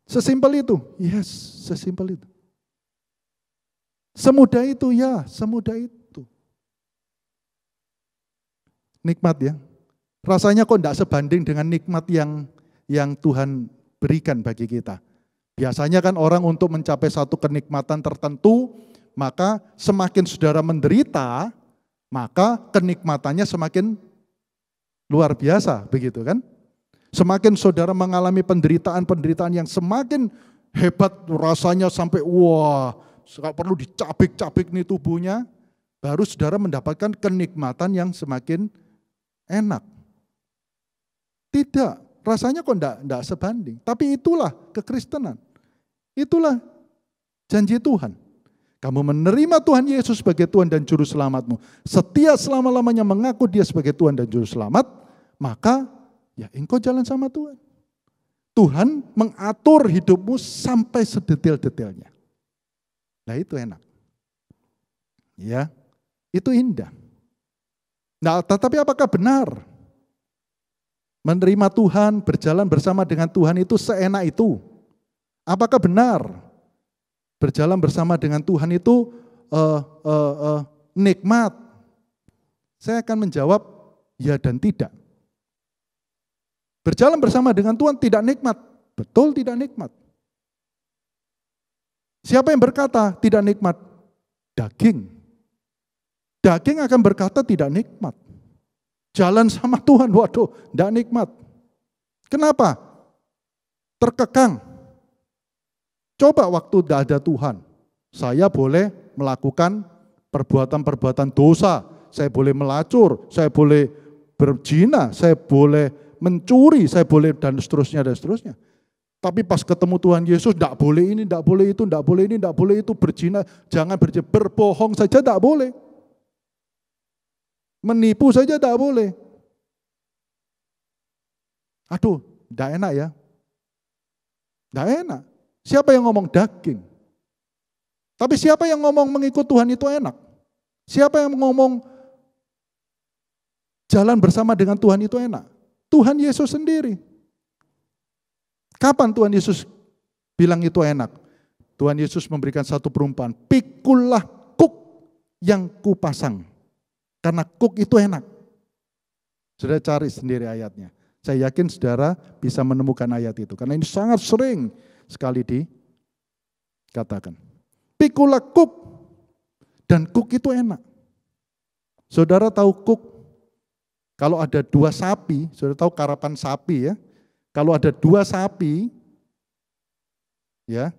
Sesimpel itu, yes, sesimpel itu. Semudah itu, ya, semudah itu. Nikmat ya. Rasanya kok tidak sebanding dengan nikmat yang Tuhan berikan bagi kita. Biasanya kan orang untuk mencapai satu kenikmatan tertentu, maka semakin saudara menderita, maka kenikmatannya semakin luar biasa, begitu kan? Semakin saudara mengalami penderitaan yang semakin hebat rasanya sampai wah, perlu dicabik-cabik nih tubuhnya, baru saudara mendapatkan kenikmatan yang semakin enak. Tidak, rasanya kok enggak sebanding. Tapi itulah kekristenan. Itulah janji Tuhan. Kamu menerima Tuhan Yesus sebagai Tuhan dan Juru Selamatmu. Setia selama-lamanya mengaku Dia sebagai Tuhan dan Juru Selamat, maka ya engkau jalan sama Tuhan. Tuhan mengatur hidupmu sampai sedetail-detailnya. Nah itu enak. Ya, itu indah. Nah, tetapi apakah benar menerima Tuhan, berjalan bersama dengan Tuhan itu seenak itu? Apakah benar berjalan bersama dengan Tuhan itu nikmat? Saya akan menjawab ya dan tidak. Berjalan bersama dengan Tuhan tidak nikmat. Betul tidak nikmat. Siapa yang berkata tidak nikmat? Daging. Daging akan berkata tidak nikmat. Jalan sama Tuhan, waduh, tidak nikmat. Kenapa? Terkekang. Coba waktu tidak ada Tuhan. Saya boleh melakukan perbuatan-perbuatan dosa, saya boleh melacur, saya boleh berzina, saya boleh mencuri, saya boleh dan seterusnya dan seterusnya. Tapi pas ketemu Tuhan Yesus, tidak boleh ini, tidak boleh itu, tidak boleh ini, tidak boleh itu, berzina, jangan berzina, berbohong saja tidak boleh. Menipu saja tidak boleh. Aduh, tidak enak ya. Tidak enak. Siapa yang ngomong daging? Tapi siapa yang ngomong mengikut Tuhan itu enak? Siapa yang ngomong jalan bersama dengan Tuhan itu enak? Tuhan Yesus sendiri. Kapan Tuhan Yesus bilang itu enak? Tuhan Yesus memberikan satu perumpamaan. Pikulah kuk yang kupasang. Karena kuk itu enak. Saudara cari sendiri ayatnya. Saya yakin saudara bisa menemukan ayat itu. Karena ini sangat sering sekali dikatakan. Pikulah kuk. Dan kuk itu enak. Saudara tahu kuk? Kalau ada 2 sapi, saudara tahu karapan sapi ya. Kalau ada 2 sapi, ya,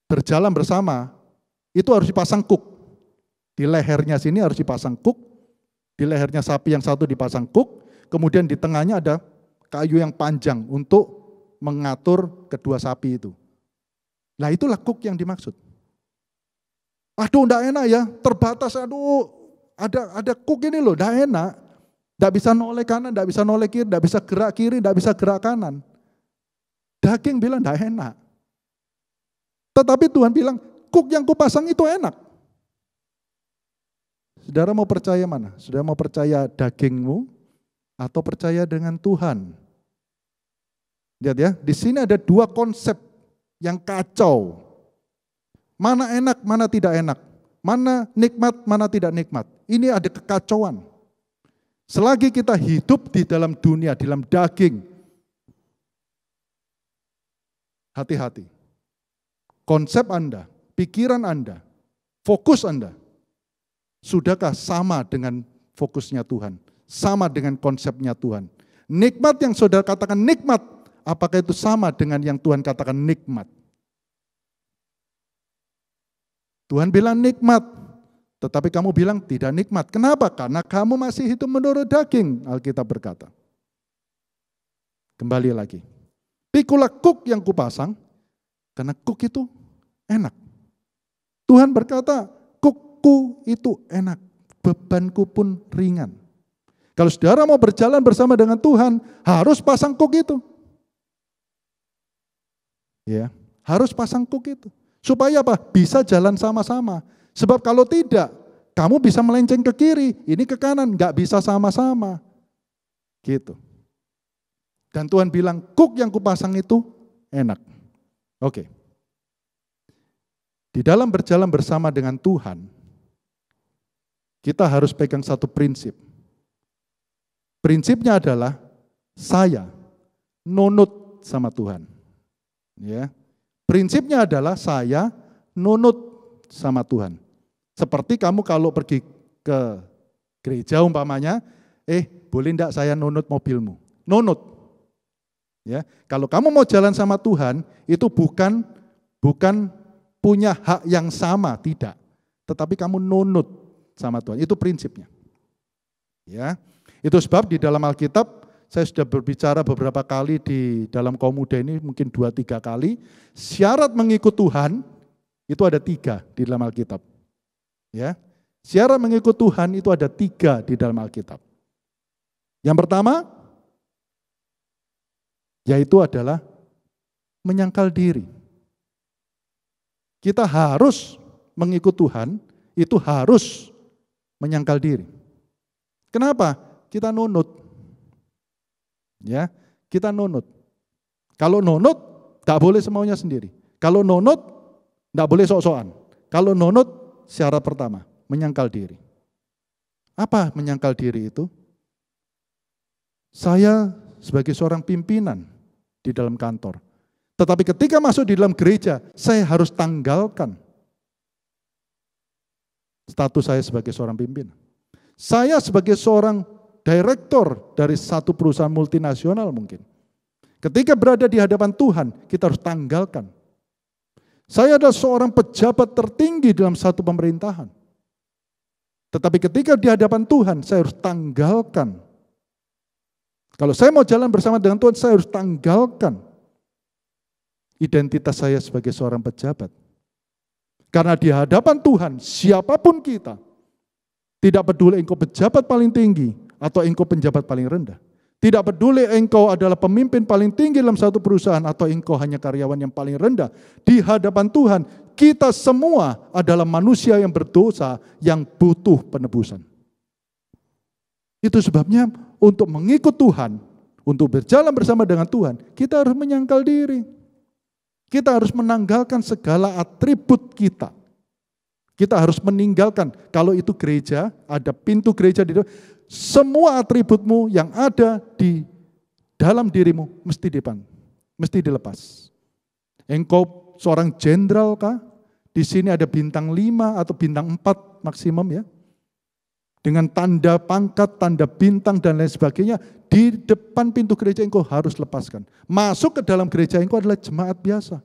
berjalan bersama, itu harus dipasang kuk. Di lehernya sini harus dipasang kuk. Di lehernya sapi yang satu dipasang kuk, kemudian di tengahnya ada kayu yang panjang untuk mengatur kedua sapi itu. Nah itulah kuk yang dimaksud. Aduh enggak enak ya, terbatas, aduh ada kuk ini loh, enggak enak. Enggak bisa noleh kanan, enggak bisa noleh kiri, enggak bisa gerak kiri, enggak bisa gerak kanan. Daging bilang enggak enak. Tetapi Tuhan bilang, kuk yang kupasang itu enak. Saudara mau percaya mana? Saudara mau percaya dagingmu atau percaya dengan Tuhan? Lihat ya, di sini ada 2 konsep yang kacau. Mana enak, mana tidak enak. Mana nikmat, mana tidak nikmat. Ini ada kekacauan. Selagi kita hidup di dalam dunia, di dalam daging, hati-hati. Konsep Anda, pikiran Anda, fokus Anda, sudahkah sama dengan fokusnya Tuhan? Sama dengan konsepnya Tuhan? Nikmat yang saudara katakan nikmat, apakah itu sama dengan yang Tuhan katakan nikmat? Tuhan bilang nikmat, tetapi kamu bilang tidak nikmat. Kenapa? Karena kamu masih hidup menurut daging, Alkitab berkata. Kembali lagi. Pikulah kuk yang kupasang, karena kuk itu enak. Tuhan berkata, kukku itu enak, bebanku pun ringan. Kalau saudara mau berjalan bersama dengan Tuhan, harus pasang kuk itu. Ya, harus pasang kuk itu. Supaya apa? Bisa jalan sama-sama. Sebab kalau tidak, kamu bisa melenceng ke kiri, ini ke kanan, nggak bisa sama-sama. Gitu. Dan Tuhan bilang, kuk yang kupasang itu enak. Oke. Di dalam berjalan bersama dengan Tuhan, kita harus pegang satu prinsip. Prinsipnya adalah saya nunut sama Tuhan. Ya. Prinsipnya adalah saya nunut sama Tuhan. Seperti kamu kalau pergi ke gereja umpamanya, boleh enggak saya nunut mobilmu? Nunut. Ya, kalau kamu mau jalan sama Tuhan, itu bukan punya hak yang sama, tidak. Tetapi kamu nunut sama Tuhan, itu prinsipnya. Ya, itu sebab di dalam Alkitab, saya sudah berbicara beberapa kali di dalam kaum muda ini, mungkin 2-3 kali, syarat mengikut Tuhan, itu ada 3 di dalam Alkitab. Ya, syarat mengikut Tuhan itu ada 3 di dalam Alkitab. Yang pertama, yaitu adalah menyangkal diri. Kita harus mengikut Tuhan, itu harus menyangkal diri. Kenapa? Kita nunut. Ya, kita nunut. Kalau nunut, tak boleh semaunya sendiri. Kalau nunut, tak boleh sok-sokan. Kalau nunut, syarat pertama, menyangkal diri. Apa menyangkal diri itu? Saya sebagai seorang pimpinan di dalam kantor. Tetapi ketika masuk di dalam gereja, saya harus tanggalkan status saya sebagai seorang pimpinan. Saya sebagai seorang direktur dari satu perusahaan multinasional mungkin. Ketika berada di hadapan Tuhan, kita harus tanggalkan. Saya adalah seorang pejabat tertinggi dalam satu pemerintahan. Tetapi ketika di hadapan Tuhan, saya harus tanggalkan. Kalau saya mau jalan bersama dengan Tuhan, saya harus tanggalkan identitas saya sebagai seorang pejabat. Karena di hadapan Tuhan, siapapun kita, tidak peduli engkau pejabat paling tinggi atau engkau penjabat paling rendah. Tidak peduli engkau adalah pemimpin paling tinggi dalam satu perusahaan atau engkau hanya karyawan yang paling rendah. Di hadapan Tuhan, kita semua adalah manusia yang berdosa yang butuh penebusan. Itu sebabnya untuk mengikut Tuhan, untuk berjalan bersama dengan Tuhan, kita harus menyangkal diri. Kita harus menanggalkan segala atribut kita. Kita harus meninggalkan, kalau itu gereja, ada pintu gereja di dalam, semua atributmu yang ada di dalam dirimu mesti dilepas. Engkau seorang jenderal kah? Di sini ada bintang 5 atau bintang 4 maksimum ya. Dengan tanda pangkat, tanda bintang dan lain sebagainya, di depan pintu gereja engkau harus lepaskan. Masuk ke dalam gereja engkau adalah jemaat biasa.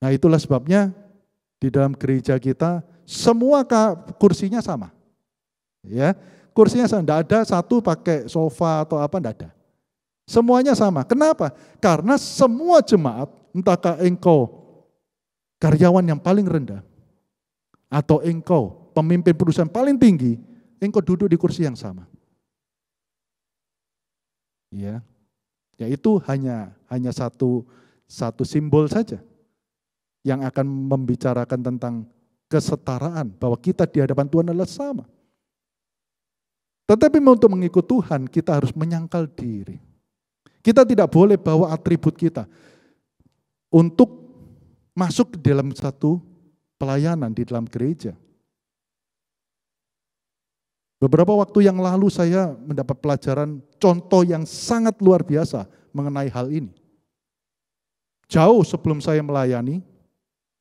Nah itulah sebabnya di dalam gereja kita semua kursinya sama. Ya, kursinya sama, tidak ada satu pakai sofa atau apa, tidak ada. Semuanya sama. Kenapa? Karena semua jemaat, entahkah engkau karyawan yang paling rendah, atau engkau pemimpin perusahaan paling tinggi, engkau duduk di kursi yang sama. Ya, yaitu hanya satu simbol saja yang akan membicarakan tentang kesetaraan, bahwa kita di hadapan Tuhan adalah sama. Tetapi untuk mengikut Tuhan, kita harus menyangkal diri. Kita tidak boleh bawa atribut kita untuk masuk ke dalam satu pelayanan di dalam gereja. Beberapa waktu yang lalu saya mendapat pelajaran contoh yang sangat luar biasa mengenai hal ini. Jauh sebelum saya melayani,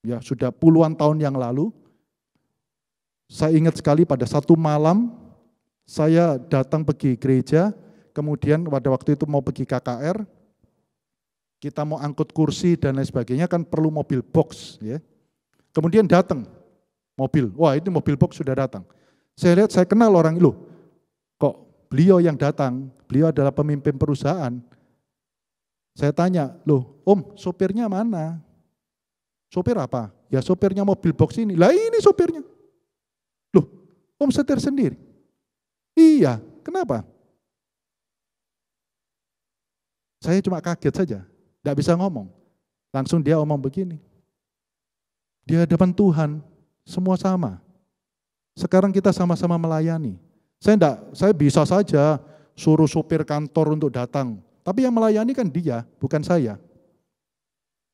ya sudah puluhan tahun yang lalu, saya ingat sekali pada satu malam, saya datang pergi gereja, kemudian pada waktu itu mau pergi KKR, kita mau angkut kursi dan lain sebagainya, kan perlu mobil box. Ya. Kemudian datang mobil, wah ini mobil box sudah datang. Saya lihat, saya kenal orang itu, kok beliau yang datang, beliau adalah pemimpin perusahaan. Saya tanya, loh om sopirnya mana? Sopir apa? Ya sopirnya mobil box ini. Lah ini sopirnya. Loh om setir sendiri? Iya, kenapa? Saya cuma kaget saja, tidak bisa ngomong. Langsung dia omong begini, di hadapan Tuhan semua sama. Sekarang kita sama-sama melayani. Saya bisa saja suruh supir kantor untuk datang, tapi yang melayani kan dia, bukan saya.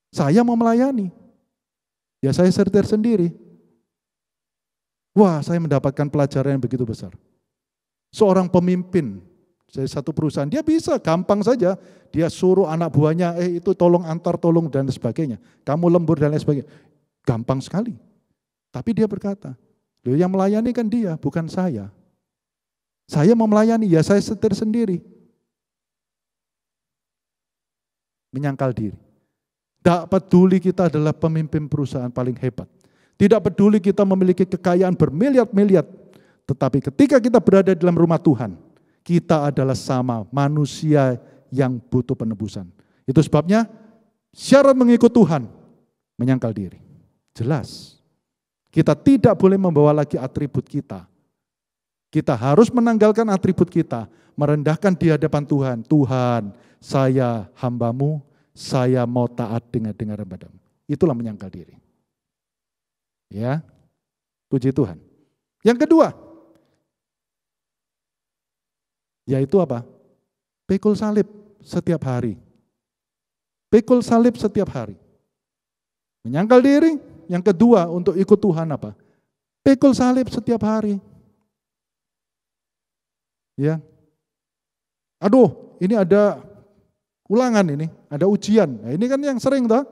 Saya mau melayani, ya saya setir sendiri. Wah, saya mendapatkan pelajaran yang begitu besar. Seorang pemimpin dari satu perusahaan, dia bisa gampang saja, dia suruh anak buahnya, itu tolong antar, tolong dan sebagainya. Kamu lembur dan lain sebagainya. Gampang sekali. Tapi dia berkata, loh yang melayani kan dia, bukan saya. Saya mau melayani, ya saya setir sendiri. Menyangkal diri. Tidak peduli kita adalah pemimpin perusahaan paling hebat. Tidak peduli kita memiliki kekayaan bermiliar-miliar. Tetapi ketika kita berada dalam rumah Tuhan, kita adalah sama manusia yang butuh penebusan. Itu sebabnya syarat mengikut Tuhan, menyangkal diri. Jelas, kita tidak boleh membawa lagi atribut kita. Kita harus menanggalkan atribut kita, merendahkan di hadapan Tuhan. Tuhan, saya hambamu, saya mau taat dengar-dengaran padamu. Itulah menyangkal diri. Ya, puji Tuhan. Yang kedua, yaitu apa? Pikul salib setiap hari. Pikul salib setiap hari. Menyangkal diri. Yang kedua untuk ikut Tuhan apa? Pikul salib setiap hari. Ya. Aduh, ini ada ulangan ini, ada ujian. Nah, ini kan yang sering toh.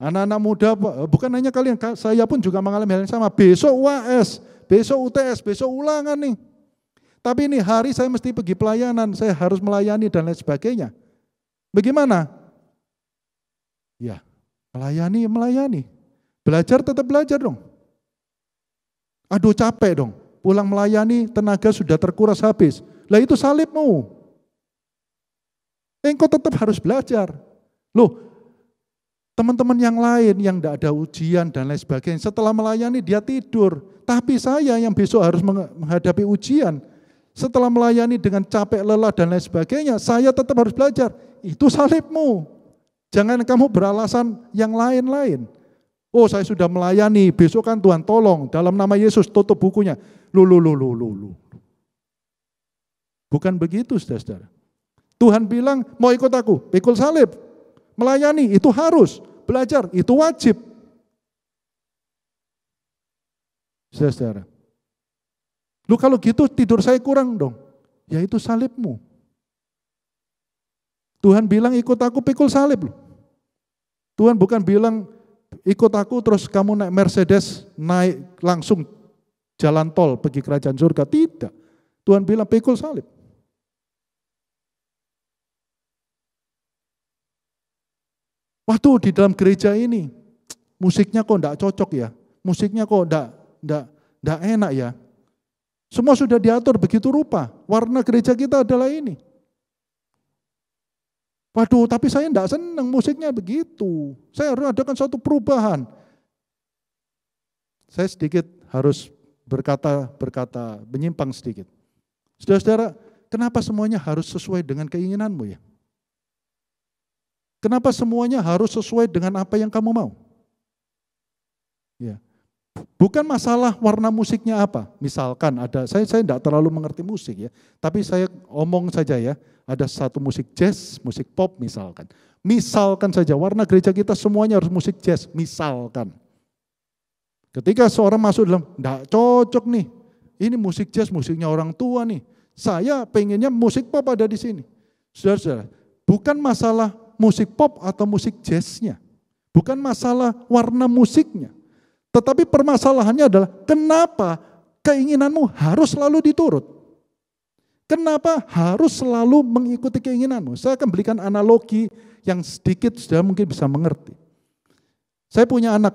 Anak-anak muda, bukan hanya kalian, saya pun juga mengalami hal yang sama. Besok UAS, besok UTS, besok ulangan nih. Tapi ini hari saya mesti pergi pelayanan, saya harus melayani dan lain sebagainya. Bagaimana? Ya, Melayani. Belajar tetap belajar dong. Aduh capek dong. Pulang melayani tenaga sudah terkuras habis. Lah itu salibmu. Engkau tetap harus belajar. Loh, teman-teman yang lain yang tidak ada ujian dan lain sebagainya, setelah melayani dia tidur. Tapi saya yang besok harus menghadapi ujian, setelah melayani dengan capek, lelah dan lain sebagainya, saya tetap harus belajar. Itu salibmu. Jangan kamu beralasan yang lain-lain. Oh saya sudah melayani, besok kan Tuhan tolong, dalam nama Yesus tutup bukunya. Lu. Bukan begitu saudara-saudara. Tuhan bilang mau ikut aku, pikul salib. Melayani itu harus, belajar itu wajib. Saudara-saudara. Lu kalau gitu tidur saya kurang dong. Ya itu salibmu. Tuhan bilang ikut aku pikul salib. Tuhan bukan bilang ikut aku terus kamu naik Mercedes, naik langsung jalan tol pergi kerajaan surga. Tidak. Tuhan bilang pikul salib. Waktu di dalam gereja ini, musiknya kok enggak cocok ya, musiknya kok enggak enak ya. Semua sudah diatur begitu rupa, warna gereja kita adalah ini. Waduh, tapi saya enggak senang musiknya begitu. Saya harus adakan suatu perubahan. Saya sedikit harus berkata menyimpang sedikit. Saudara-saudara, kenapa semuanya harus sesuai dengan keinginanmu ya? Kenapa semuanya harus sesuai dengan apa yang kamu mau? Ya. Bukan masalah warna musiknya apa. Misalkan ada, saya tidak terlalu mengerti musik ya, tapi saya omong saja ya, ada satu musik jazz, musik pop misalkan. Misalkan saja warna gereja kita semuanya harus musik jazz, misalkan. Ketika seorang masuk dalam, tidak cocok nih, ini musik jazz, musiknya orang tua nih. Saya pengennya musik pop ada di sini. Saudara-saudara, bukan masalah musik pop atau musik jazznya. Bukan masalah warna musiknya. Tetapi permasalahannya adalah kenapa keinginanmu harus selalu diturut. Kenapa harus selalu mengikuti keinginanmu. Saya akan berikan analogi yang sedikit sudah mungkin bisa mengerti. Saya punya anak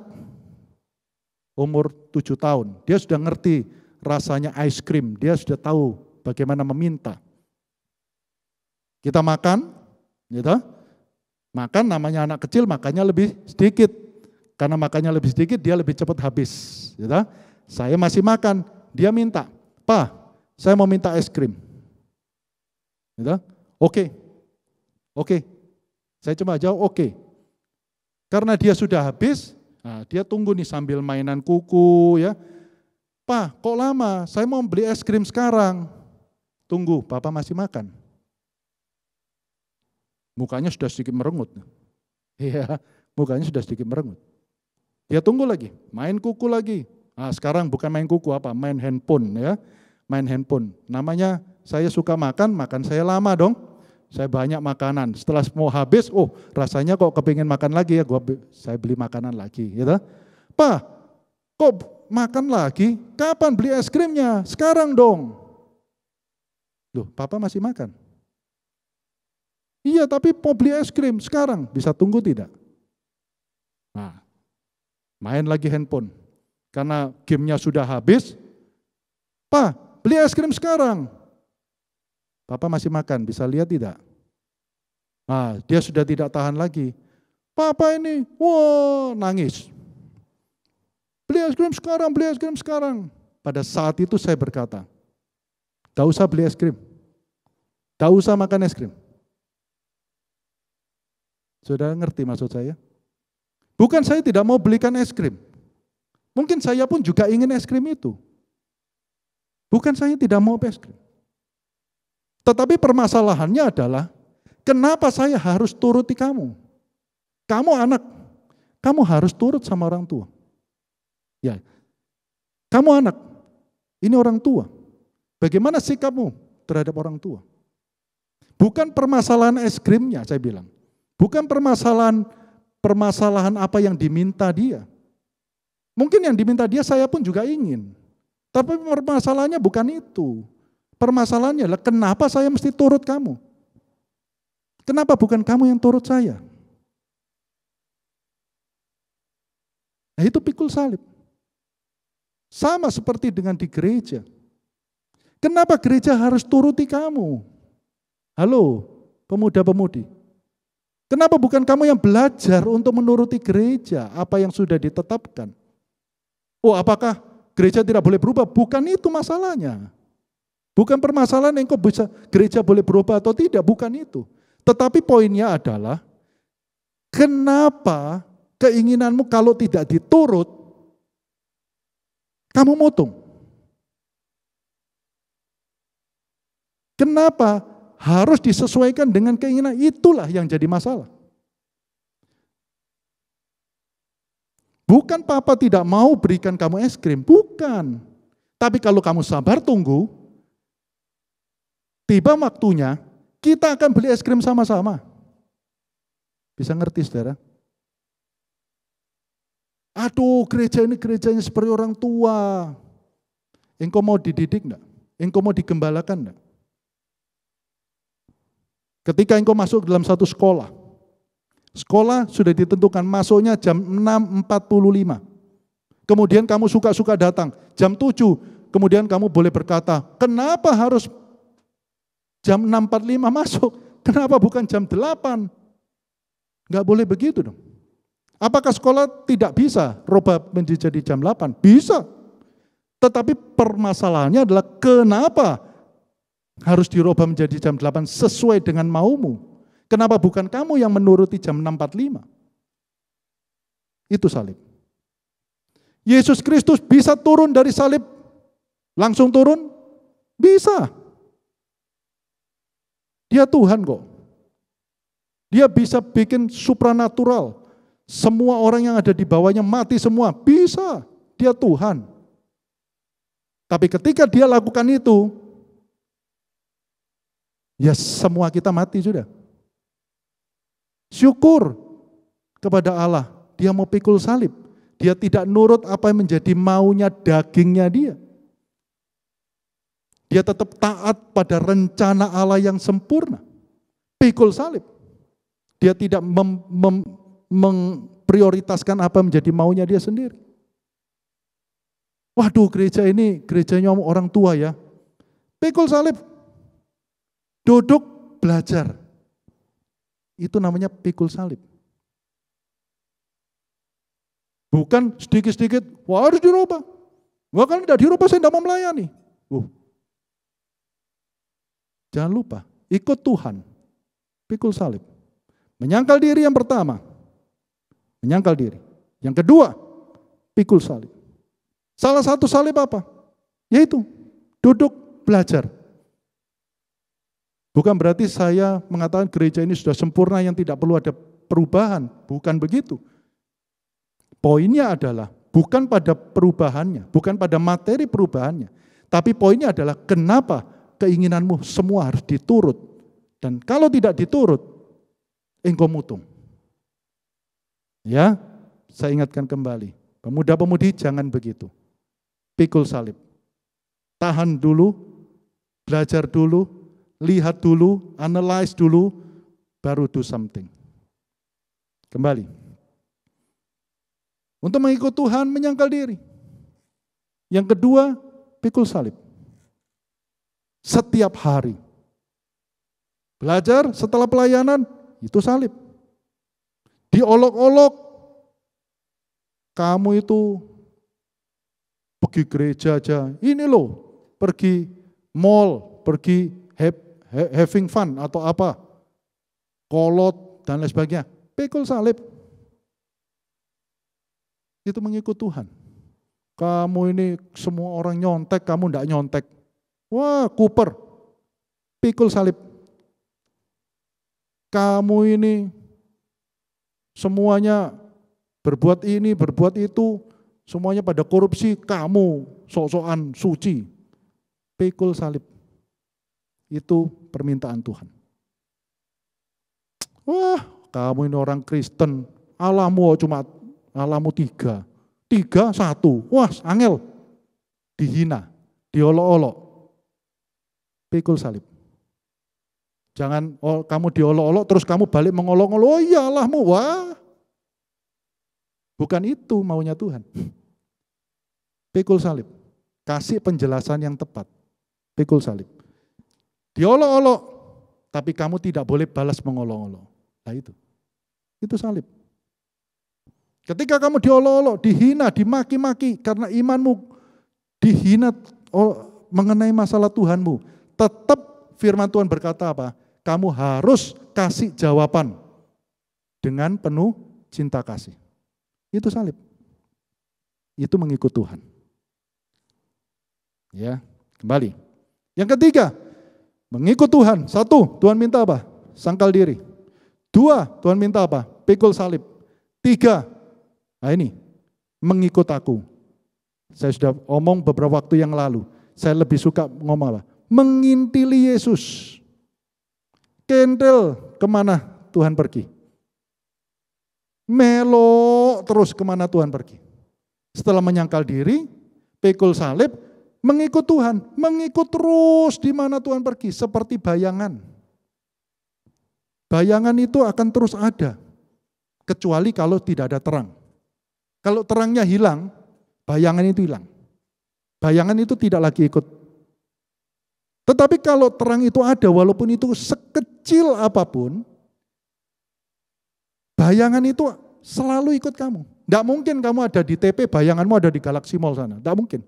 umur 7 tahun. Dia sudah ngerti rasanya ice cream. Dia sudah tahu bagaimana meminta. Kita makan, gitu. Makan namanya anak kecil makannya lebih sedikit. Karena makannya lebih sedikit dia lebih cepat habis. Gitu. Saya masih makan, dia minta, "Pa, saya mau minta es krim." Gitu. Oke. Saya cuma jawab oke. Karena dia sudah habis, nah, dia tunggu nih sambil mainan kuku ya. "Pa, kok lama? Saya mau beli es krim sekarang." Tunggu, Papa masih makan. Mukanya sudah sedikit merengut. Iya, mukanya sudah sedikit merengut. Dia tunggu lagi, main kuku lagi. Nah, sekarang bukan main kuku apa, main handphone ya. Main handphone. Namanya saya suka makan saya lama dong. Saya banyak makanan. Setelah mau habis, rasanya kok kepingin makan lagi ya, saya beli makanan lagi, gitu. "Pa, kok makan lagi? Kapan beli es krimnya? Sekarang dong." Loh, Papa masih makan. "Iya, tapi mau beli es krim sekarang, bisa tunggu tidak?" Nah, main lagi handphone. Karena gamenya sudah habis, "Pa, beli es krim sekarang." Papa masih makan, bisa lihat tidak? Nah, dia sudah tidak tahan lagi. "Papa ini, nangis. Beli es krim sekarang, beli es krim sekarang." Pada saat itu saya berkata, "Tidak usah beli es krim. Tidak usah makan es krim." Saudara ngerti maksud saya? Bukan saya tidak mau belikan es krim. Mungkin saya pun juga ingin es krim itu. Bukan saya tidak mau es krim. Tetapi permasalahannya adalah, kenapa saya harus turuti kamu? Kamu anak, kamu harus turut sama orang tua. Ya, kamu anak, ini orang tua. Bagaimana sikapmu terhadap orang tua? Bukan permasalahan es krimnya, saya bilang. Bukan permasalahan apa yang diminta dia. Mungkin yang diminta dia saya pun juga ingin. Tapi permasalahannya bukan itu. Permasalahannya adalah kenapa saya mesti turut kamu? Kenapa bukan kamu yang turut saya? Nah itu pikul salib. Sama seperti dengan di gereja. Kenapa gereja harus turuti kamu? Halo, pemuda-pemudi. Kenapa bukan kamu yang belajar untuk menuruti gereja, apa yang sudah ditetapkan? Oh, apakah gereja tidak boleh berubah? Bukan itu masalahnya. Bukan permasalahan yang kok bisa gereja boleh berubah atau tidak, bukan itu. Tetapi poinnya adalah, kenapa keinginanmu kalau tidak diturut, kamu mutung? Kenapa harus disesuaikan dengan keinginan? Itulah yang jadi masalah. Bukan papa tidak mau berikan kamu es krim, bukan. Tapi kalau kamu sabar tunggu, tiba waktunya, kita akan beli es krim sama-sama. Bisa ngerti saudara? Aduh, gereja ini gerejanya seperti orang tua. Engkau mau dididik enggak? Engkau mau digembalakan enggak? Ketika engkau masuk dalam satu sekolah, sekolah sudah ditentukan masuknya jam 6.45. Kemudian kamu suka-suka datang, jam 7, kemudian kamu boleh berkata, kenapa harus jam 6.45 masuk? Kenapa bukan jam 8? Enggak boleh begitu dong. Apakah sekolah tidak bisa rubah menjadi jam 8? Bisa. Tetapi permasalahannya adalah kenapa harus dirubah menjadi jam 8 sesuai dengan maumu? Kenapa bukan kamu yang menuruti jam 6.45? Itu salib. Yesus Kristus bisa turun dari salib, langsung turun? Bisa. Dia Tuhan kok. Dia bisa bikin supranatural. Semua orang yang ada di bawahnya mati semua. Bisa. Dia Tuhan. Tapi ketika dia lakukan itu, ya semua kita mati sudah. Syukur kepada Allah. Dia mau pikul salib. Dia tidak nurut apa yang menjadi maunya dagingnya dia. Dia tetap taat pada rencana Allah yang sempurna. Pikul salib. Dia tidak memprioritaskan apa menjadi maunya dia sendiri. Waduh, gereja ini gerejanya orang tua ya. Pikul salib. Duduk belajar. Itu namanya pikul salib. Bukan sedikit-sedikit, wah harus dirubah. Wah kan tidak dirubah saya tidak mau melayani. Jangan lupa, ikut Tuhan. Pikul salib. Menyangkal diri yang pertama. Menyangkal diri. Yang kedua, pikul salib. Salah satu salib apa? Yaitu duduk belajar. Bukan berarti saya mengatakan gereja ini sudah sempurna yang tidak perlu ada perubahan. Bukan begitu. Poinnya adalah bukan pada perubahannya, bukan pada materi perubahannya. Tapi poinnya adalah kenapa keinginanmu semua harus diturut. Dan kalau tidak diturut, engkau mutung. Ya, saya ingatkan kembali. Pemuda-pemudi jangan begitu. Pikul salib. Tahan dulu, belajar dulu, lihat dulu, analyze dulu, baru do something. Kembali. Untuk mengikut Tuhan, menyangkal diri. Yang kedua, pikul salib. Setiap hari. Belajar setelah pelayanan, itu salib. Diolok-olok, kamu itu pergi gereja aja, ini loh, pergi mall, pergi having fun atau apa, kolot dan lain sebagainya, pikul salib. Itu mengikut Tuhan. Kamu ini semua orang nyontek, kamu enggak nyontek. Wah, Cooper, pikul salib. Kamu ini semuanya berbuat ini, berbuat itu, semuanya pada korupsi, kamu sok-sokan suci. Pikul salib. Itu permintaan Tuhan. Wah, kamu ini orang Kristen, Allahmu cuma Allahmu 3, 1, wah angel, dihina, diolok-olok, pikul salib. Jangan kamu diolok-olok terus kamu balik mengolok-olok, oh iya Allahmu, wah. Bukan itu maunya Tuhan. Pikul salib. Kasih penjelasan yang tepat. Pikul salib. Diolok-olok, tapi kamu tidak boleh balas mengolok-olok. Nah itu. Itu salib. Ketika kamu diolok-olok, dihina, dimaki-maki karena imanmu dihina mengenai masalah Tuhanmu, tetap firman Tuhan berkata apa? Kamu harus kasih jawaban dengan penuh cinta kasih. Itu salib. Itu mengikut Tuhan. Ya, kembali. Yang ketiga, mengikut Tuhan. 1, Tuhan minta apa? Sangkal diri. 2, Tuhan minta apa? Pikul salib. 3, nah ini, mengikut aku. Saya sudah omong beberapa waktu yang lalu. Saya lebih suka ngomong apa? Mengintili Yesus. Kentel kemana Tuhan pergi? Melo terus kemana Tuhan pergi. Setelah menyangkal diri, pikul salib, mengikut Tuhan. Mengikut terus di mana Tuhan pergi. Seperti bayangan. Bayangan itu akan terus ada. Kecuali kalau tidak ada terang. Kalau terangnya hilang, bayangan itu hilang. Bayangan itu tidak lagi ikut. Tetapi kalau terang itu ada, walaupun itu sekecil apapun, bayangan itu selalu ikut kamu. Tidak mungkin kamu ada di TP, bayanganmu ada di Galaxy Mall sana. Tidak mungkin.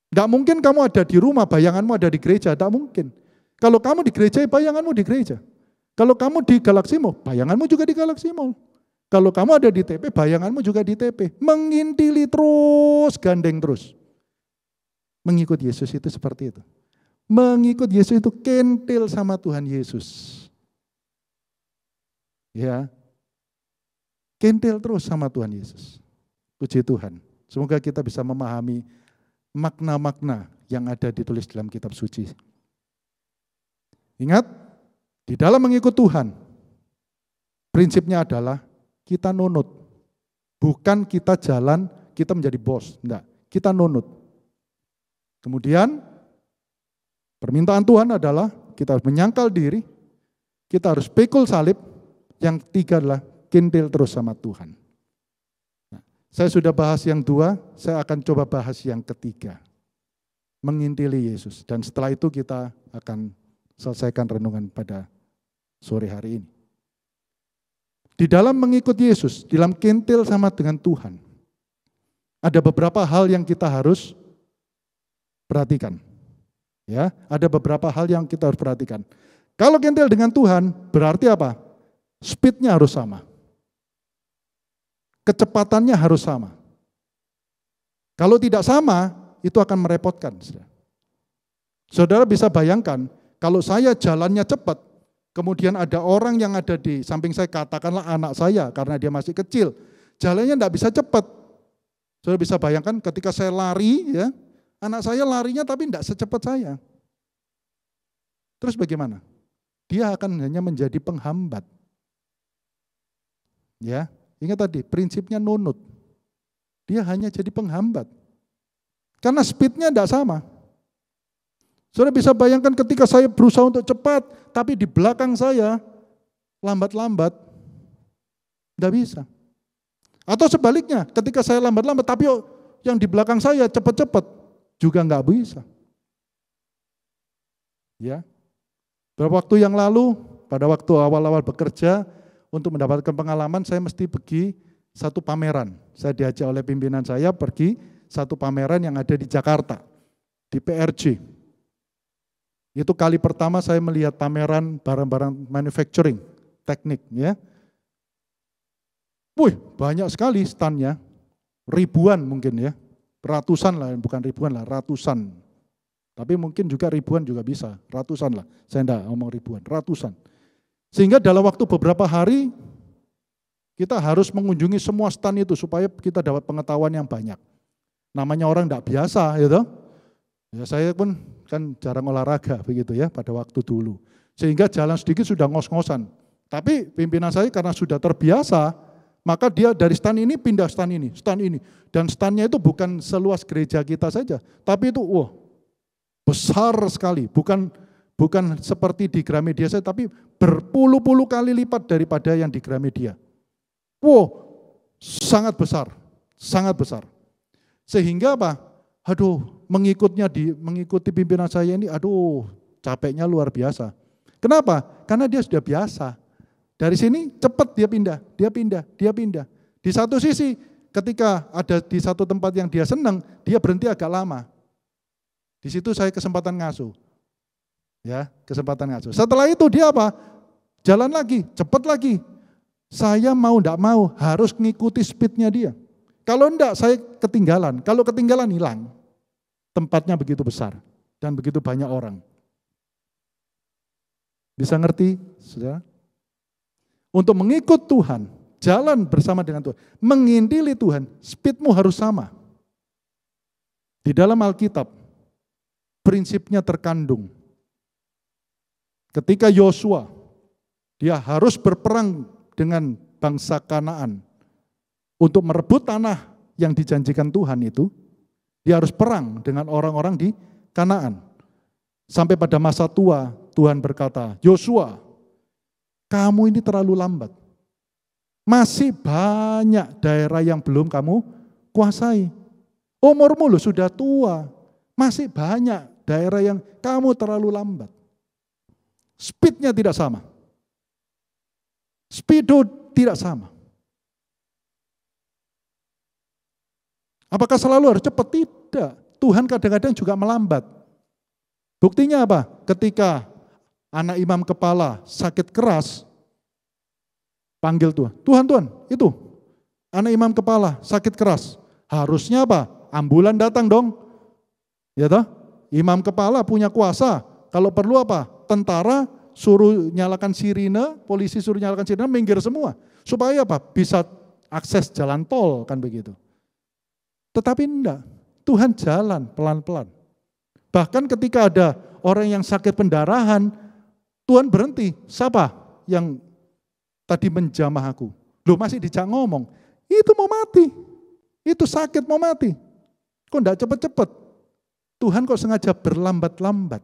Tidak mungkin kamu ada di rumah, bayanganmu ada di gereja. Tidak mungkin. Kalau kamu di gereja, bayanganmu di gereja. Kalau kamu di Galaxy Mall, bayanganmu juga di Galaxy Mall. Kalau kamu ada di TP, bayanganmu juga di TP. Mengintili terus, gandeng terus. Mengikut Yesus itu seperti itu. Mengikut Yesus itu kentil sama Tuhan Yesus. Ya. Kentil terus sama Tuhan Yesus. Puji Tuhan. Semoga kita bisa memahami makna-makna yang ada ditulis dalam kitab suci. Ingat, di dalam mengikut Tuhan, prinsipnya adalah kita nunut. Bukan kita jalan, kita menjadi bos. Enggak, kita nunut. Kemudian, permintaan Tuhan adalah kita harus menyangkal diri, kita harus pikul salib, yang 3 adalah kentil terus sama Tuhan. Nah, saya sudah bahas yang 2, saya akan coba bahas yang 3. Mengintili Yesus. Dan setelah itu kita akan selesaikan renungan pada sore hari ini. Di dalam mengikut Yesus, dalam kentil sama dengan Tuhan, ada beberapa hal yang kita harus perhatikan. Ya, ada beberapa hal yang kita harus perhatikan. Kalau kentil dengan Tuhan, berarti apa? Speednya harus sama. Kecepatannya harus sama. Kalau tidak sama, itu akan merepotkan. Saudara bisa bayangkan, kalau saya jalannya cepat, kemudian ada orang yang ada di samping saya, katakanlah anak saya, karena dia masih kecil, jalannya tidak bisa cepat. Saudara bisa bayangkan ketika saya lari, ya, anak saya larinya tapi tidak secepat saya. Terus bagaimana? Dia akan hanya menjadi penghambat. Ya, ingat tadi, prinsipnya nunut. Dia hanya jadi penghambat. Karena speednya tidak sama. Saudara bisa bayangkan ketika saya berusaha untuk cepat, tapi di belakang saya lambat-lambat. Tidak bisa. Atau sebaliknya, ketika saya lambat-lambat, tapi yang di belakang saya cepat-cepat, juga nggak bisa. Ya. Beberapa waktu yang lalu, pada waktu awal-awal bekerja, untuk mendapatkan pengalaman, saya mesti pergi satu pameran. Saya diajak oleh pimpinan saya pergi satu pameran yang ada di Jakarta, di PRJ. Itu kali pertama saya melihat pameran barang-barang manufacturing, teknik. Ya. Wih, banyak sekali standnya, ribuan mungkin ya, ratusan lah, bukan ribuan lah, ratusan. Tapi mungkin juga ribuan juga bisa, ratusan lah. Saya enggak ngomong ribuan, ratusan. Sehingga dalam waktu beberapa hari, kita harus mengunjungi semua stand itu supaya kita dapat pengetahuan yang banyak. Namanya orang enggak biasa, gitu. Ya saya pun kan jarang olahraga begitu ya pada waktu dulu. Sehingga jalan sedikit sudah ngos-ngosan. Tapi pimpinan saya karena sudah terbiasa, maka dia dari stand ini pindah stand ini, stand ini. Dan standnya itu bukan seluas gereja kita saja, tapi itu besar sekali, bukan seperti di Gramedia saja, tapi berpuluh-puluh kali lipat daripada yang di Gramedia. sangat besar, sangat besar. Sehingga apa? Aduh, mengikuti pimpinan saya ini, aduh, capeknya luar biasa. Kenapa? Karena dia sudah biasa. Dari sini cepat dia pindah. Di satu sisi, ketika ada di satu tempat yang dia senang, dia berhenti agak lama. Di situ saya kesempatan ngasuh. Ya, kesempatan ngasuh. Setelah itu dia apa? Jalan lagi, cepat lagi. Saya mau enggak mau harus ngikuti speednya dia. Kalau enggak saya ketinggalan. Kalau ketinggalan hilang. Tempatnya begitu besar dan begitu banyak orang. Bisa ngerti, saudara? Untuk mengikut Tuhan, jalan bersama dengan Tuhan, mengintili Tuhan, speedmu harus sama. Di dalam Alkitab, prinsipnya terkandung. Ketika Yosua, dia harus berperang dengan bangsa Kanaan untuk merebut tanah yang dijanjikan Tuhan itu, dia harus perang dengan orang-orang di Kanaan. Sampai pada masa tua, Tuhan berkata, Yosua, kamu ini terlalu lambat. Masih banyak daerah yang belum kamu kuasai. Umurmu loh sudah tua, masih banyak daerah yang kamu terlalu lambat. Speednya tidak sama. Speedo tidak sama. Apakah selalu harus cepat? Tidak. Tuhan kadang-kadang juga melambat. Buktinya apa? Ketika anak imam kepala sakit keras, panggil Tuhan. Tuhan, itu anak imam kepala sakit keras. Harusnya apa? Ambulan datang dong. Ya toh? Imam kepala punya kuasa. Kalau perlu apa? Tentara suruh nyalakan sirine, polisi suruh nyalakan sirine, minggir semua. Supaya apa? Bisa akses jalan tol, kan begitu. Tetapi enggak, Tuhan jalan pelan-pelan. Bahkan ketika ada orang yang sakit pendarahan, Tuhan berhenti. Siapa yang tadi menjamah aku? Loh masih dijak ngomong, itu mau mati, itu sakit mau mati. Kok enggak cepat-cepat? Tuhan kok sengaja berlambat-lambat.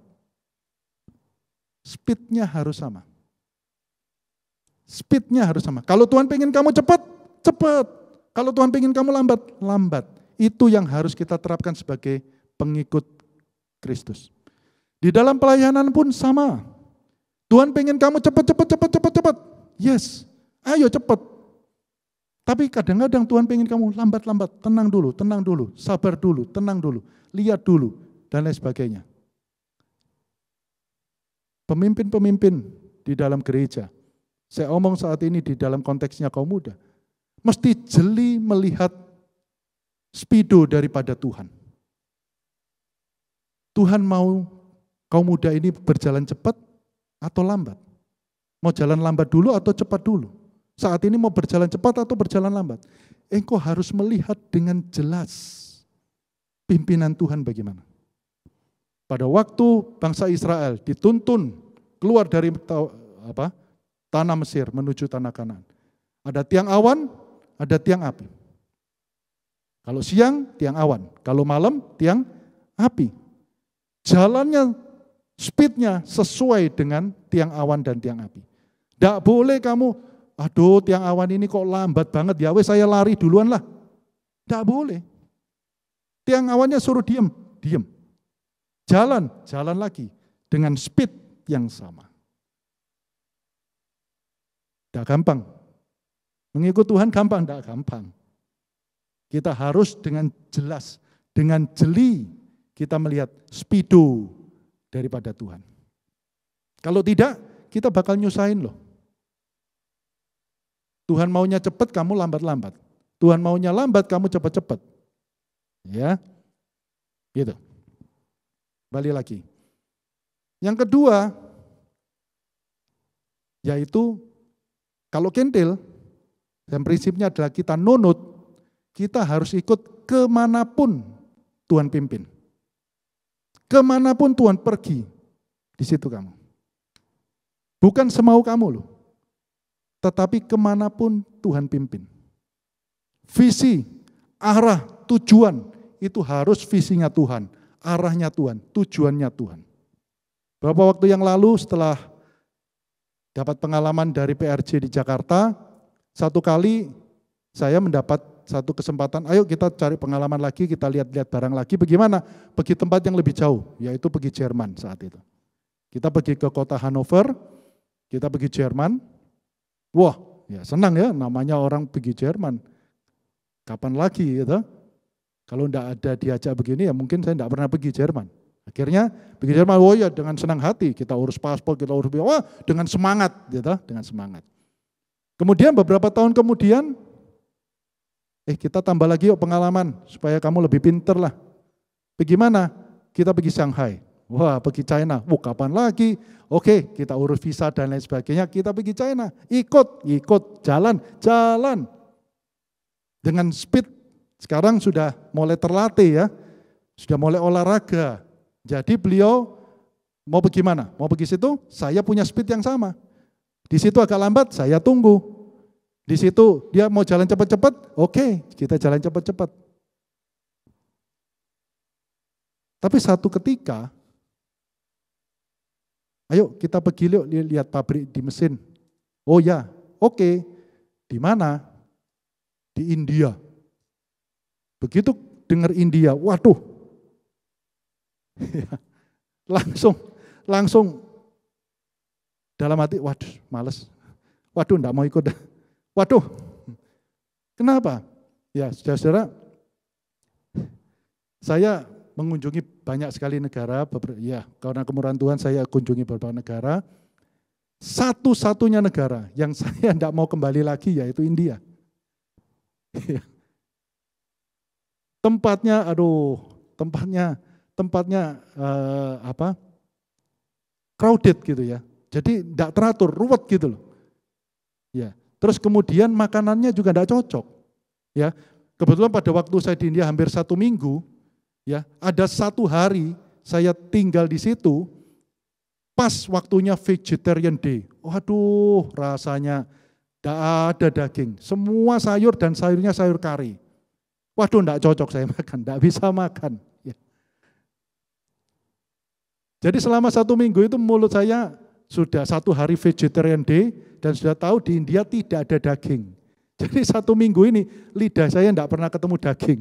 Speednya harus sama. Speednya harus sama. Kalau Tuhan pengen kamu cepat, cepat. Kalau Tuhan pengen kamu lambat, lambat. Itu yang harus kita terapkan sebagai pengikut Kristus. Di dalam pelayanan pun sama. Tuhan pengen kamu cepat. Yes, ayo cepat. Tapi kadang-kadang Tuhan pengen kamu lambat-lambat. Tenang dulu, sabar dulu, tenang dulu, lihat dulu, dan lain sebagainya. Pemimpin-pemimpin di dalam gereja, saya omong saat ini di dalam konteksnya kaum muda, mesti jeli melihat speedo daripada Tuhan. Tuhan mau kaum muda ini berjalan cepat atau lambat? Mau jalan lambat dulu atau cepat dulu? Saat ini mau berjalan cepat atau berjalan lambat? Engkau harus melihat dengan jelas pimpinan Tuhan bagaimana. Pada waktu bangsa Israel dituntun keluar dari tanah Mesir menuju tanah Kanaan. Ada tiang awan, ada tiang api. Kalau siang, tiang awan. Kalau malam, tiang api. Jalannya, speednya sesuai dengan tiang awan dan tiang api. Tidak boleh kamu, aduh tiang awan ini kok lambat banget, ya wes saya lari duluan lah. Tidak boleh. Tiang awannya suruh diem. Jalan lagi dengan speed yang sama. Tidak gampang. Mengikut Tuhan gampang, tidak gampang. Kita harus dengan jelas, dengan jeli kita melihat speedo daripada Tuhan. Kalau tidak, kita bakal nyusahin loh. Tuhan maunya cepat, kamu lambat-lambat. Tuhan maunya lambat, kamu cepat-cepat. Ya, gitu. Balik lagi. Yang kedua, yaitu kalau kentil, dan prinsipnya adalah kita nunut, kita harus ikut kemanapun Tuhan pimpin. Kemanapun Tuhan pergi, di situ kamu. Bukan semau kamu loh, tetapi kemanapun Tuhan pimpin. Visi, arah, tujuan, itu harus visinya Tuhan, arahnya Tuhan, tujuannya Tuhan. Beberapa waktu yang lalu setelah dapat pengalaman dari PRJ di Jakarta, satu kali saya mendapat satu kesempatan, ayo kita cari pengalaman lagi, kita lihat-lihat barang lagi, bagaimana? Pergi tempat yang lebih jauh, yaitu pergi Jerman saat itu. Kita pergi ke kota Hannover, kita pergi Jerman, wah ya senang ya, namanya orang pergi Jerman. Kapan lagi gitu? Kalau enggak ada diajak begini ya mungkin saya enggak pernah pergi Jerman. Akhirnya pergi Jerman, oh ya dengan senang hati, kita urus paspor, kita urus, wah dengan semangat gitu, dengan semangat. Kemudian beberapa tahun kemudian, kita tambah lagi yuk pengalaman supaya kamu lebih pinter lah. Pergi mana? Kita pergi Shanghai. Wah, pergi China. Kapan lagi? Oke, kita urus visa dan lain sebagainya. Kita pergi China. Ikut, jalan. Dengan speed sekarang sudah mulai terlatih ya. Sudah mulai olahraga. Jadi beliau mau pergi mana? Mau pergi situ? Saya punya speed yang sama. Di situ agak lambat, saya tunggu. Di situ dia mau jalan cepat-cepat, oke, kita jalan cepat-cepat. Tapi satu ketika, ayo kita pergi lihat pabrik di mesin. Oh ya, oke. Di mana? Di India. Begitu dengar India, waduh. langsung dalam hati, waduh, males. Waduh, enggak mau ikut. Waduh, kenapa? Ya, saudara-saudara, saya mengunjungi banyak sekali negara, ya karena kemurahan Tuhan saya kunjungi beberapa negara. Satu-satunya negara yang saya tidak mau kembali lagi yaitu India. Tempatnya crowded gitu ya. Jadi tidak teratur, ruwet gitu loh. Ya. Terus kemudian makanannya juga tidak cocok. Ya, kebetulan pada waktu saya di India hampir 1 minggu, ya ada 1 hari saya tinggal di situ, pas waktunya vegetarian day. Waduh, rasanya tidak ada daging, semua sayur dan sayurnya sayur kari. Waduh, tidak cocok saya makan, tidak bisa makan. Ya. Jadi selama 1 minggu itu mulut saya sudah 1 hari vegetarian day, dan sudah tahu di India tidak ada daging. Jadi 1 minggu ini lidah saya tidak pernah ketemu daging.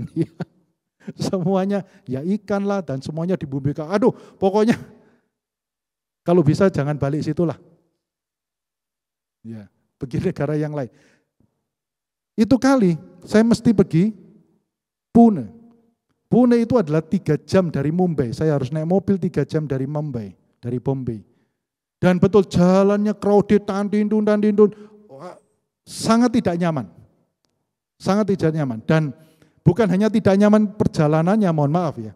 Semuanya ya ikan lah dan semuanya dibumbukan. Aduh, pokoknya kalau bisa jangan balik situlah. Ya, pergi negara yang lain. Itu kali saya mesti pergi Pune. Pune itu adalah 3 jam dari Mumbai. Saya harus naik mobil 3 jam dari Mumbai, dari Bombay. Dan betul jalannya crowded, tandindun, sangat tidak nyaman. Sangat tidak nyaman. Dan bukan hanya tidak nyaman perjalanannya, mohon maaf ya.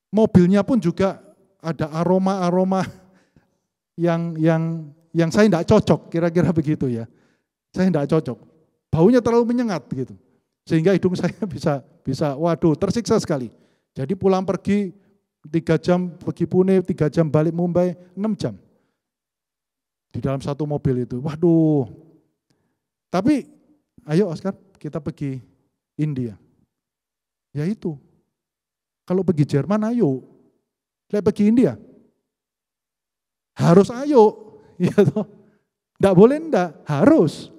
Mobilnya pun juga ada aroma-aroma yang saya tidak cocok, kira-kira begitu ya. Saya tidak cocok. Baunya terlalu menyengat gitu. Sehingga hidung saya bisa waduh, tersiksa sekali. Jadi pulang pergi 3 jam pergi Pune, 3 jam balik Mumbai, 6 jam. Di dalam satu mobil itu, waduh. Tapi, ayo Oscar, kita pergi India. Ya itu. Kalau pergi Jerman, ayo. Kalau pergi India, harus ayo. Ya toh. Nggak boleh enggak, harus.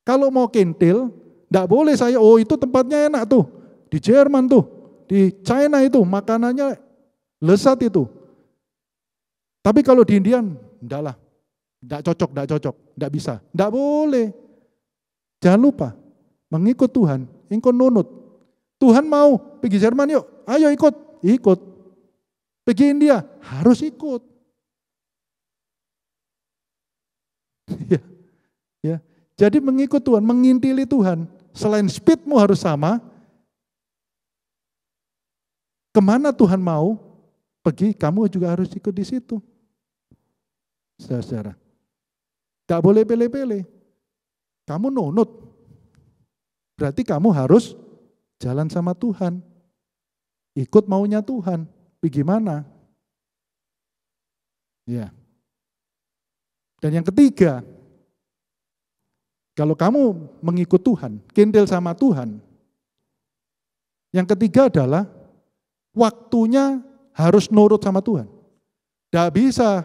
Kalau mau kentil, enggak boleh saya, oh itu tempatnya enak tuh. Di Jerman tuh. Di China itu makanannya lezat itu. Tapi kalau di India, enggak lah. Enggak cocok, enggak bisa. Enggak boleh. Jangan lupa, mengikut Tuhan, engkau nunut. Tuhan mau pergi Jerman yuk, ayo ikut. Pergi India, harus ikut. Ya. Jadi mengikut Tuhan, mengintili Tuhan. Selain speedmu harus sama, kemana Tuhan mau pergi, kamu juga harus ikut di situ. Saudara-saudara, gak boleh pilih-pilih. Kamu nunut, berarti kamu harus jalan sama Tuhan. Ikut maunya Tuhan. Bagaimana? Ya. Dan yang ketiga, kalau kamu mengikut Tuhan, kentil sama Tuhan, yang ketiga adalah waktunya harus nurut sama Tuhan. Tidak bisa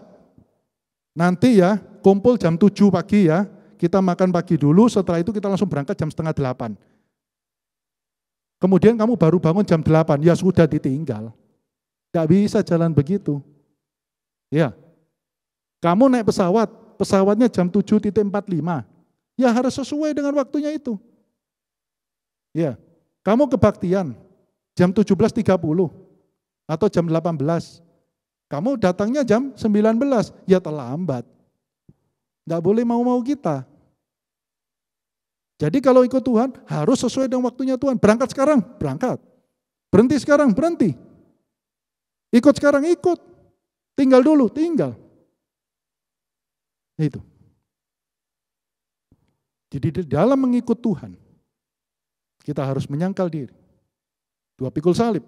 nanti ya kumpul jam 7 pagi ya, kita makan pagi dulu, setelah itu kita langsung berangkat jam 7:30. Kemudian kamu baru bangun jam 8, ya sudah ditinggal. Gak bisa jalan begitu. Ya, kamu naik pesawat, pesawatnya jam 7.45, ya harus sesuai dengan waktunya itu. Ya, kamu kebaktian jam 17.30 atau jam 18, kamu datangnya jam 19, ya terlambat. Gak boleh mau-mau kita. Jadi kalau ikut Tuhan harus sesuai dengan waktunya Tuhan. Berangkat sekarang, berangkat. Berhenti sekarang, berhenti. Ikut sekarang, ikut. Tinggal dulu, tinggal. Itu. Jadi di dalam mengikut Tuhan, kita harus menyangkal diri. 2 pikul salib.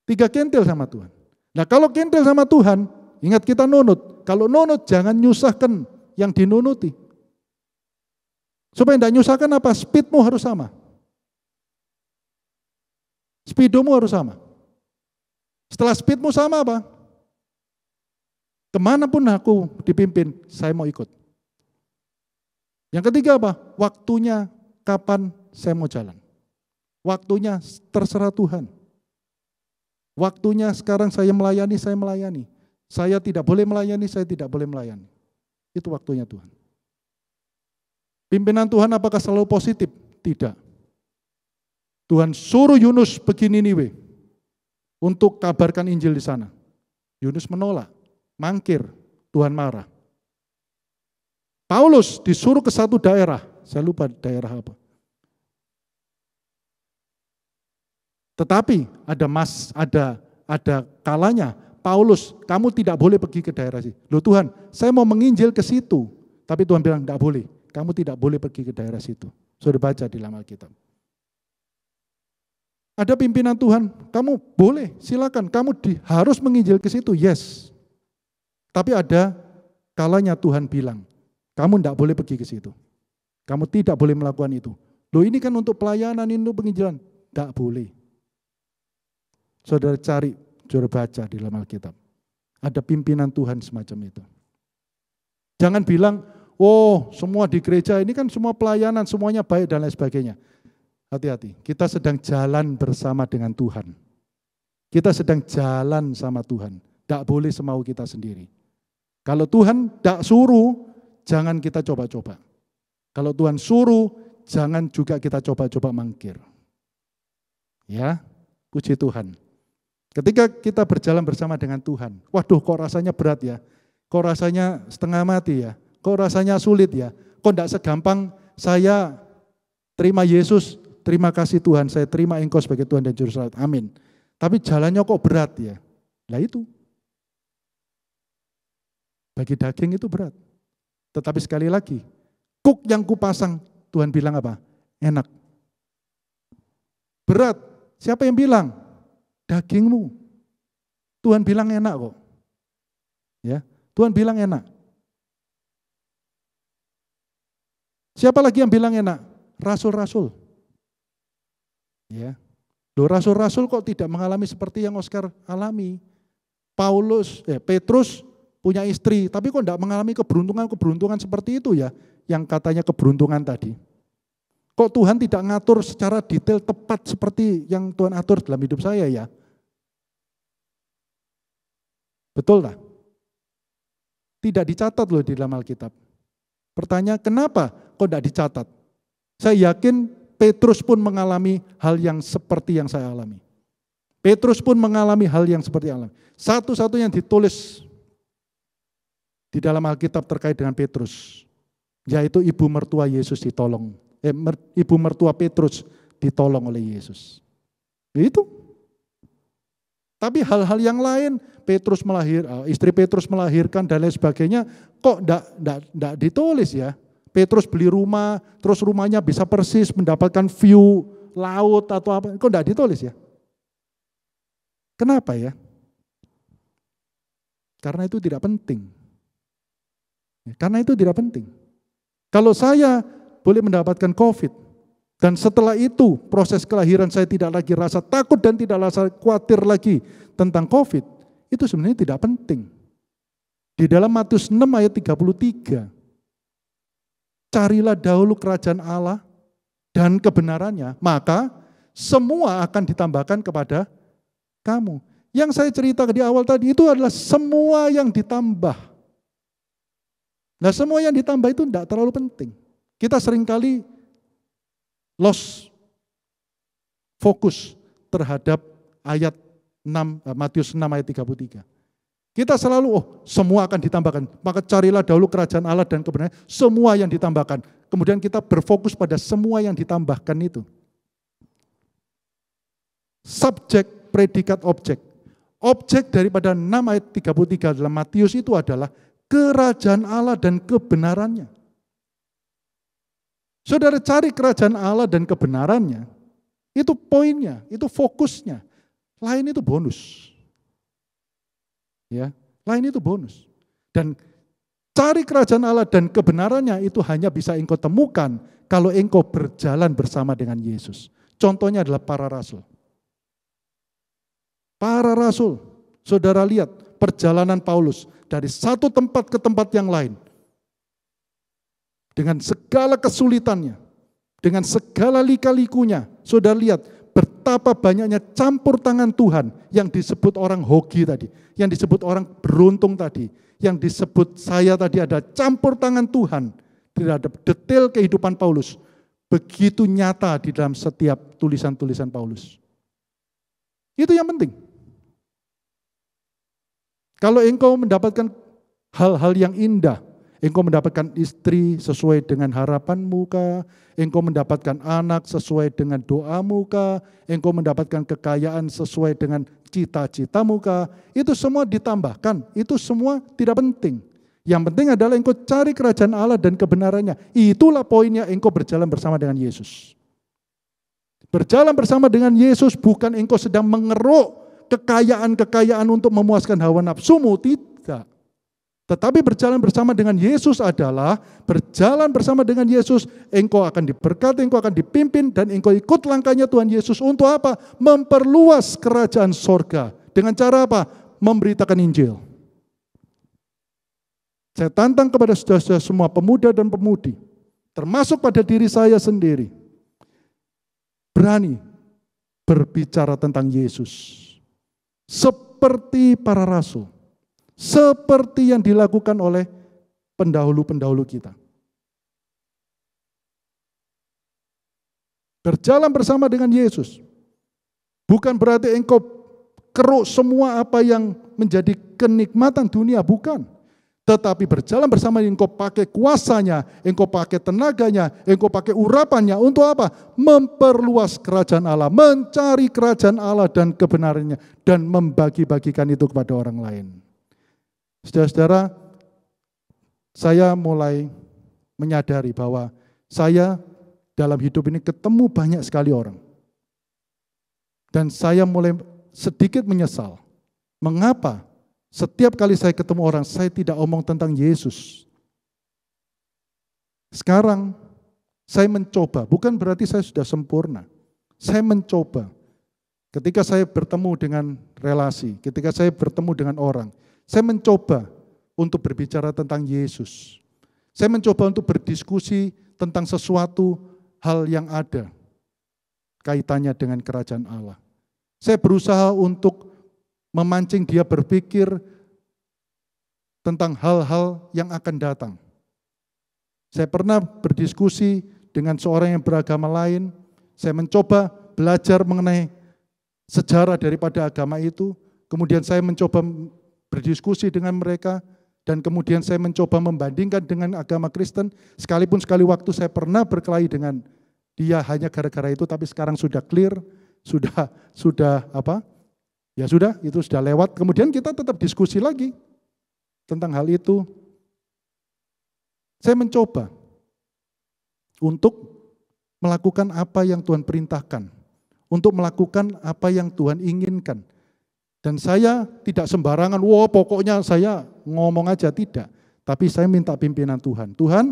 3 kentil sama Tuhan. Nah kalau kentil sama Tuhan, ingat kita nunut. Kalau nunut jangan nyusahkan yang dinunuti. Supaya tidak nyusahkan apa? Speedmu harus sama. Speedomu harus sama. Setelah speedmu sama apa? Kemanapun aku dipimpin, saya mau ikut. Yang ketiga apa? Waktunya kapan saya mau jalan. Waktunya terserah Tuhan. Waktunya sekarang saya melayani, saya melayani. Saya tidak boleh melayani, saya tidak boleh melayani. Itu waktunya Tuhan. Pimpinan Tuhan apakah selalu positif? Tidak. Tuhan suruh Yunus pergi Niniwe untuk kabarkan Injil di sana. Yunus menolak, mangkir, Tuhan marah. Paulus disuruh ke satu daerah, saya lupa daerah apa. Tetapi ada kalanya, Paulus, kamu tidak boleh pergi ke daerah situ. Loh Tuhan, saya mau menginjil ke situ. Tapi Tuhan bilang, tidak boleh. Kamu tidak boleh pergi ke daerah situ. Sudah baca di dalam Alkitab. Ada pimpinan Tuhan, kamu boleh, silakan. Kamu harus menginjil ke situ, yes. Tapi ada kalanya Tuhan bilang, kamu tidak boleh pergi ke situ. Kamu tidak boleh melakukan itu. Loh ini kan untuk pelayanan, ini untuk penginjilan. Tidak boleh. Saudara cari, saudara baca di dalam Alkitab. Ada pimpinan Tuhan semacam itu. Jangan bilang, oh semua di gereja ini kan semua pelayanan, semuanya baik dan lain sebagainya. Hati-hati, kita sedang jalan bersama dengan Tuhan. Kita sedang jalan sama Tuhan. Tidak boleh semau kita sendiri. Kalau Tuhan tidak suruh, jangan kita coba-coba. Kalau Tuhan suruh, jangan juga kita coba-coba mangkir. Ya, puji Tuhan. Ketika kita berjalan bersama dengan Tuhan, waduh kok rasanya berat ya, kok rasanya setengah mati ya, kok rasanya sulit ya, kok tidak segampang saya terima Yesus, terima kasih Tuhan, saya terima Engkau sebagai Tuhan dan Juru Selamat, amin. Tapi jalannya kok berat ya, lah itu. Bagi daging itu berat. Tetapi sekali lagi, kuk yang kupasang, Tuhan bilang apa? Enak. Berat, siapa yang bilang? Dagingmu. Tuhan bilang enak kok. Ya, Tuhan bilang enak. Siapa lagi yang bilang enak? Rasul-rasul. Ya. Loh, rasul-rasul kok tidak mengalami seperti yang Oscar alami. Petrus punya istri, tapi kok tidak mengalami keberuntungan seperti itu ya, yang katanya keberuntungan tadi. Kok Tuhan tidak ngatur secara detail tepat seperti yang Tuhan atur dalam hidup saya ya? Betul tak? Tidak dicatat loh di dalam Alkitab. Pertanyaan kenapa kok tidak dicatat? Saya yakin Petrus pun mengalami hal yang seperti yang saya alami. Petrus pun mengalami hal yang seperti yang alami. Satu-satunya yang ditulis di dalam Alkitab terkait dengan Petrus, yaitu ibu mertua Yesus ditolong. Ibu mertua Petrus ditolong oleh Yesus. Itu. Tapi hal-hal yang lain, istri Petrus melahirkan dan lain sebagainya, kok enggak ditulis ya. Petrus beli rumah, terus rumahnya bisa persis mendapatkan view laut atau apa, kok enggak ditulis ya. Kenapa ya? Karena itu tidak penting. Karena itu tidak penting. Kalau saya boleh mendapatkan COVID, dan setelah itu proses kelahiran saya tidak lagi rasa takut dan tidak rasa khawatir lagi tentang COVID, itu sebenarnya tidak penting. Di dalam Matius 6 ayat 33, carilah dahulu kerajaan Allah dan kebenarannya, maka semua akan ditambahkan kepada kamu. Yang saya cerita di awal tadi itu adalah semua yang ditambah. Nah, semua yang ditambah itu tidak terlalu penting. Kita seringkali lost fokus terhadap ayat 6, Matius 6 ayat 33. Kita selalu, semua akan ditambahkan. Maka carilah dahulu kerajaan Allah dan kebenaran, semua yang ditambahkan. Kemudian kita berfokus pada semua yang ditambahkan itu. Subjek, predikat, objek. Objek daripada 6 ayat 33 dalam Matius itu adalah kerajaan Allah dan kebenarannya. Saudara cari kerajaan Allah dan kebenarannya, itu poinnya, itu fokusnya. Lain itu bonus. Ya, lain itu bonus. Dan cari kerajaan Allah dan kebenarannya itu hanya bisa engkau temukan kalau engkau berjalan bersama dengan Yesus. Contohnya adalah para rasul. Para rasul, saudara lihat perjalanan Paulus dari satu tempat ke tempat yang lain. Dengan segala kesulitannya, dengan segala lika-likunya, saudara lihat betapa banyaknya campur tangan Tuhan yang disebut orang hoki tadi, yang disebut orang beruntung tadi, yang disebut saya tadi ada campur tangan Tuhan terhadap detail kehidupan Paulus. Begitu nyata di dalam setiap tulisan-tulisan Paulus. Itu yang penting. Kalau engkau mendapatkan hal-hal yang indah, engkau mendapatkan istri sesuai dengan harapanmu kah? Engkau mendapatkan anak sesuai dengan doamu kah? Engkau mendapatkan kekayaan sesuai dengan cita-citamu kah? Itu semua ditambahkan, itu semua tidak penting. Yang penting adalah engkau cari kerajaan Allah dan kebenarannya. Itulah poinnya engkau berjalan bersama dengan Yesus. Berjalan bersama dengan Yesus bukan engkau sedang mengeruk kekayaan-kekayaan untuk memuaskan hawa nafsumu, tidak. Tetapi berjalan bersama dengan Yesus adalah berjalan bersama dengan Yesus, engkau akan diberkati, engkau akan dipimpin, dan engkau ikut langkahnya Tuhan Yesus untuk apa? Memperluas kerajaan sorga. Dengan cara apa? Memberitakan Injil. Saya tantang kepada saudara-saudara semua pemuda dan pemudi, termasuk pada diri saya sendiri, berani berbicara tentang Yesus. Seperti para rasul. Seperti yang dilakukan oleh pendahulu-pendahulu kita. Berjalan bersama dengan Yesus. Bukan berarti engkau keruk semua apa yang menjadi kenikmatan dunia, bukan. Tetapi berjalan bersama engkau pakai kuasanya, engkau pakai tenaganya, engkau pakai urapannya untuk apa? Memperluas kerajaan Allah, mencari kerajaan Allah dan kebenarannya, dan membagi-bagikan itu kepada orang lain. Saudara-saudara, saya mulai menyadari bahwa saya dalam hidup ini ketemu banyak sekali orang. Dan saya mulai sedikit menyesal. Mengapa? Setiap kali saya ketemu orang, saya tidak omong tentang Yesus. Sekarang, saya mencoba, bukan berarti saya sudah sempurna. Saya mencoba. Ketika saya bertemu dengan relasi, ketika saya bertemu dengan orang, saya mencoba untuk berbicara tentang Yesus. Saya mencoba untuk berdiskusi tentang sesuatu hal yang ada kaitannya dengan kerajaan Allah. Saya berusaha untuk memancing dia berpikir tentang hal-hal yang akan datang. Saya pernah berdiskusi dengan seorang yang beragama lain, saya mencoba belajar mengenai sejarah daripada agama itu, kemudian saya mencoba berdiskusi dengan mereka, dan kemudian saya mencoba membandingkan dengan agama Kristen, sekalipun sekali waktu saya pernah berkelahi dengan dia hanya gara-gara itu, tapi sekarang sudah clear, sudah apa? Ya sudah, itu sudah lewat. Kemudian kita tetap diskusi lagi tentang hal itu. Saya mencoba untuk melakukan apa yang Tuhan perintahkan, untuk melakukan apa yang Tuhan inginkan. Dan saya tidak sembarangan, wah pokoknya saya ngomong aja, tidak. Tapi saya minta pimpinan Tuhan. Tuhan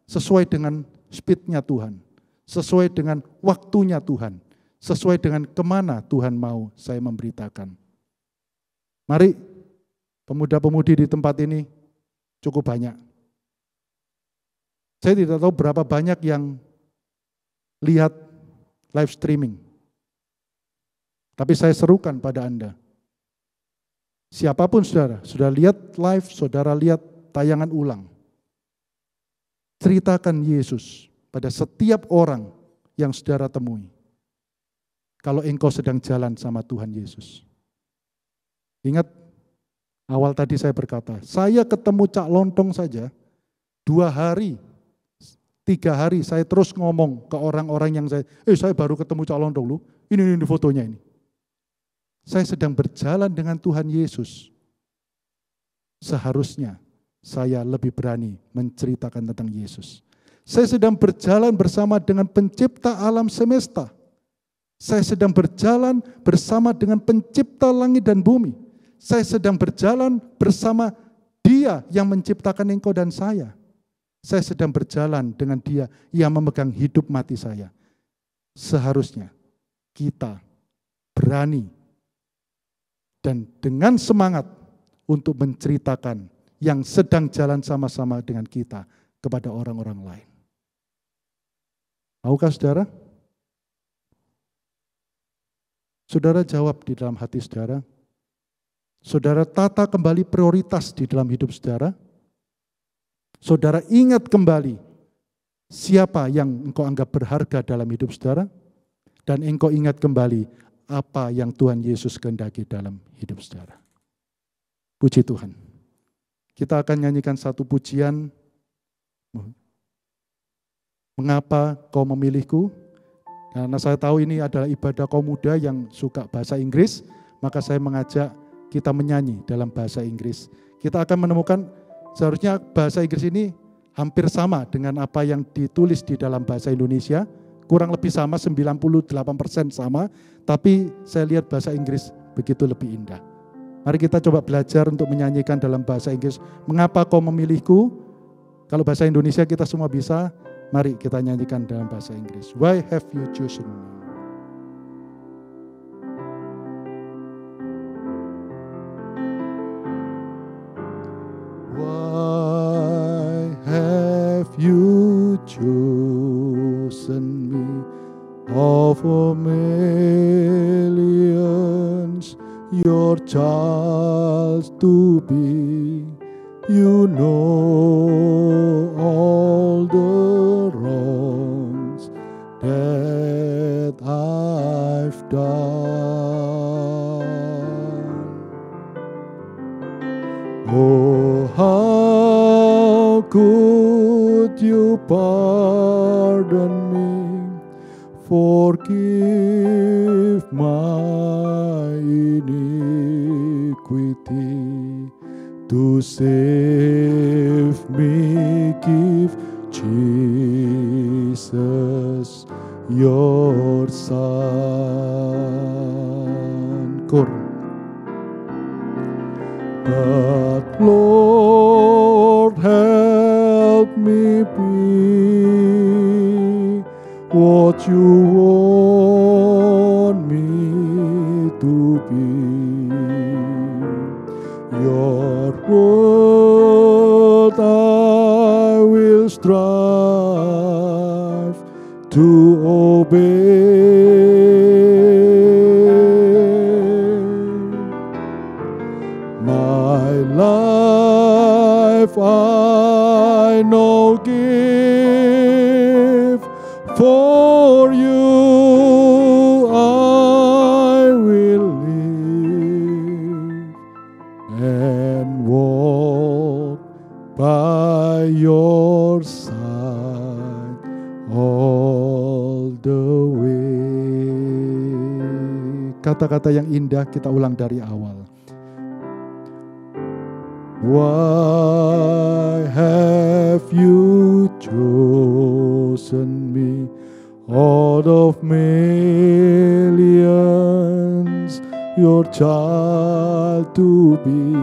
sesuai dengan speednya Tuhan, sesuai dengan waktunya Tuhan, sesuai dengan kemana Tuhan mau saya memberitakan. Mari, pemuda-pemudi di tempat ini cukup banyak. Saya tidak tahu berapa banyak yang lihat live streaming. Tapi saya serukan pada Anda. Siapapun saudara, sudah lihat live, saudara lihat tayangan ulang. Ceritakan Yesus pada setiap orang yang saudara temui. Kalau engkau sedang jalan sama Tuhan Yesus. Ingat, awal tadi saya berkata, saya ketemu Cak Lontong saja, 2 hari, 3 hari saya terus ngomong ke orang-orang yang saya baru ketemu Cak Lontong lu, ini fotonya ini. Saya sedang berjalan dengan Tuhan Yesus. Seharusnya saya lebih berani menceritakan tentang Yesus. Saya sedang berjalan bersama dengan pencipta alam semesta. Saya sedang berjalan bersama dengan pencipta langit dan bumi. Saya sedang berjalan bersama Dia yang menciptakan engkau dan saya. Saya sedang berjalan dengan Dia yang memegang hidup mati saya. Seharusnya kita berani dan dengan semangat untuk menceritakan yang sedang jalan sama-sama dengan kita kepada orang-orang lain. Maukah saudara? Saudara jawab di dalam hati saudara. Saudara tata kembali prioritas di dalam hidup saudara. Saudara ingat kembali siapa yang engkau anggap berharga dalam hidup saudara. Dan engkau ingat kembali apa yang Tuhan Yesus kehendaki dalam hidup saudara. Puji Tuhan. Kita akan nyanyikan satu pujian. Mengapa kau memilihku? Karena saya tahu ini adalah ibadah kaum muda yang suka bahasa Inggris, maka saya mengajak kita menyanyi dalam bahasa Inggris. Kita akan menemukan seharusnya bahasa Inggris ini hampir sama dengan apa yang ditulis di dalam bahasa Indonesia. Kurang lebih sama, 98% sama, tapi saya lihat bahasa Inggris begitu lebih indah. Mari kita coba belajar untuk menyanyikan dalam bahasa Inggris. Mengapa kau memilihku? Kalau bahasa Indonesia kita semua bisa, mari kita nyanyikan dalam bahasa Inggris. Why have you chosen me? Why have you chosen me of a millions, your child to be? You know all the wrongs that I've done. Oh, how could you pardon me, forgive my iniquity, to save me give Jesus your Son. But Lord, help me be what you want me to be. Your word I will strive to obey. My life I now give, for you I will live and walk by your side all the way. Kata-kata yang indah kita ulang dari awal. Why have you chosen me out of millions, your child to be?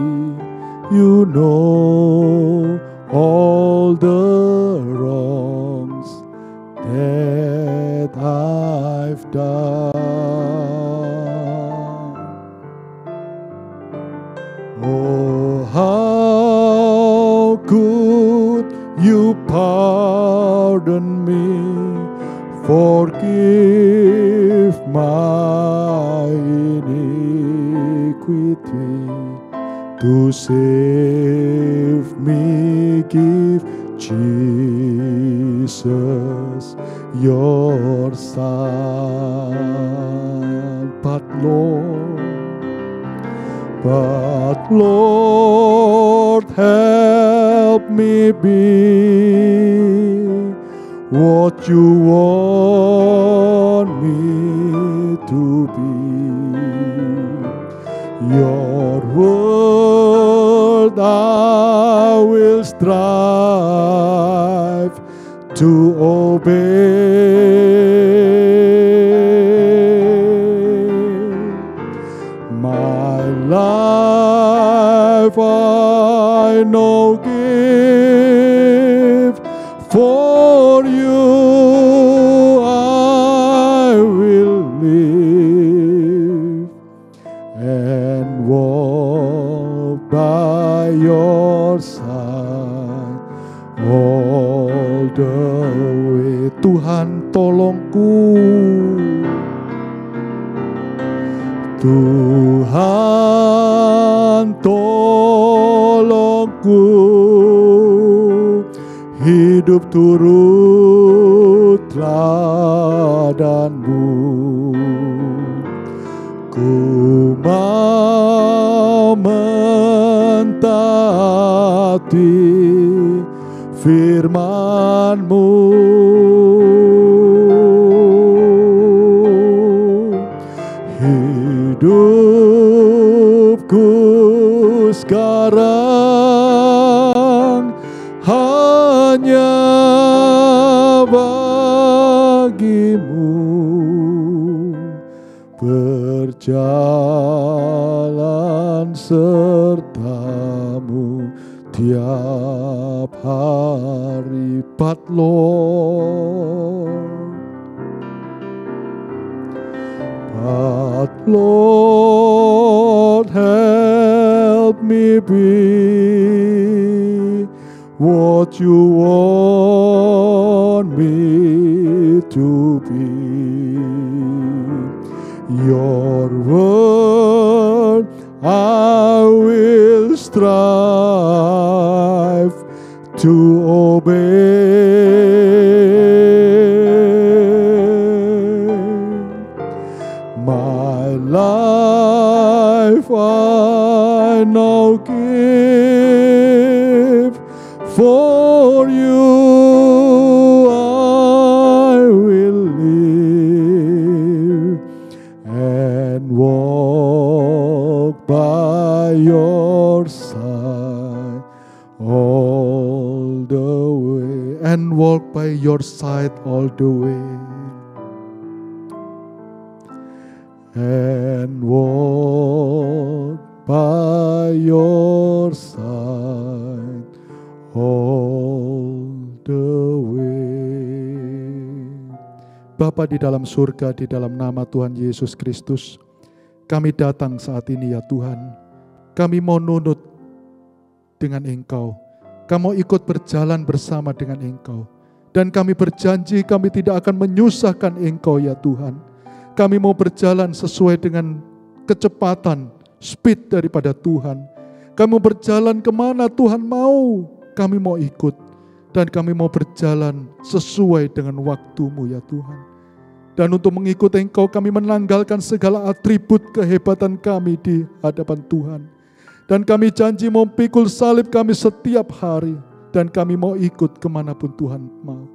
You know all the wrongs that I've done. Oh, how could you pardon forgive my iniquity. To save me, give Jesus your Son. But Lord, help me be what you want me to be. Your word I will strive to obey. My life I know give, for you I will live and walk by your side all the way. Tuhan tolongku, Tuhan tolongku, hidup turut teladanmu. Ku mau mentaati firman-Mu. Hidupku sekarang hanya bagi-Mu, berjalan serta-Mu tiap hari. But Lord, help me be what you want me to be. Your word I will strive to obey. My life I now give, for you I will live and walk by your side all the way. And walk by your side all the way. And walk by your side all the way. Bapa di dalam surga, di dalam nama Tuhan Yesus Kristus, kami datang saat ini ya Tuhan. Kami mau nunut dengan Engkau. Kami ikut berjalan bersama dengan Engkau. Dan kami berjanji kami tidak akan menyusahkan Engkau ya Tuhan. Kami mau berjalan sesuai dengan kecepatan, speed daripada Tuhan. Kami mau berjalan kemana Tuhan mau, kami mau ikut. Dan kami mau berjalan sesuai dengan waktu-Mu ya Tuhan. Dan untuk mengikut Engkau kami menanggalkan segala atribut kehebatan kami di hadapan Tuhan. Dan kami janji mau pikul salib kami setiap hari. Dan kami mau ikut kemanapun Tuhan mau.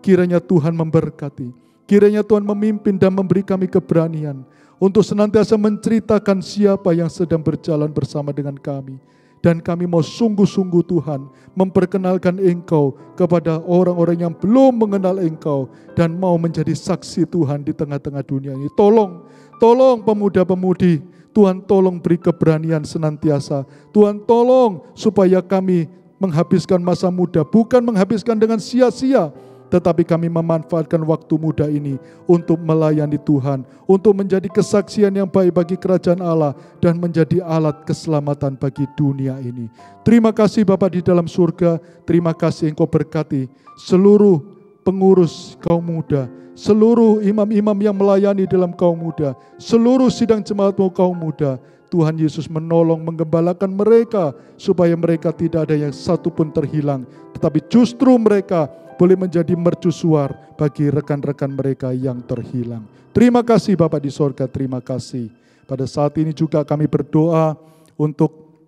Kiranya Tuhan memberkati. Kiranya Tuhan memimpin dan memberi kami keberanian untuk senantiasa menceritakan siapa yang sedang berjalan bersama dengan kami. Dan kami mau sungguh-sungguh Tuhan memperkenalkan Engkau kepada orang-orang yang belum mengenal Engkau dan mau menjadi saksi Tuhan di tengah-tengah dunia ini. Tolong pemuda-pemudi, Tuhan tolong beri keberanian senantiasa. Tuhan tolong supaya kami menghabiskan masa muda, bukan menghabiskan dengan sia-sia, tetapi kami memanfaatkan waktu muda ini untuk melayani Tuhan, untuk menjadi kesaksian yang baik bagi kerajaan Allah dan menjadi alat keselamatan bagi dunia ini. Terima kasih Bapa di dalam surga, terima kasih Engkau berkati seluruh pengurus kaum muda, seluruh imam-imam yang melayani dalam kaum muda, seluruh sidang jemaatmu kaum muda. Tuhan Yesus menolong menggembalakan mereka supaya mereka tidak ada yang satu pun terhilang, tetapi justru mereka boleh menjadi mercusuar bagi rekan-rekan mereka yang terhilang. Terima kasih Bapa di sorga, terima kasih. Pada saat ini juga kami berdoa untuk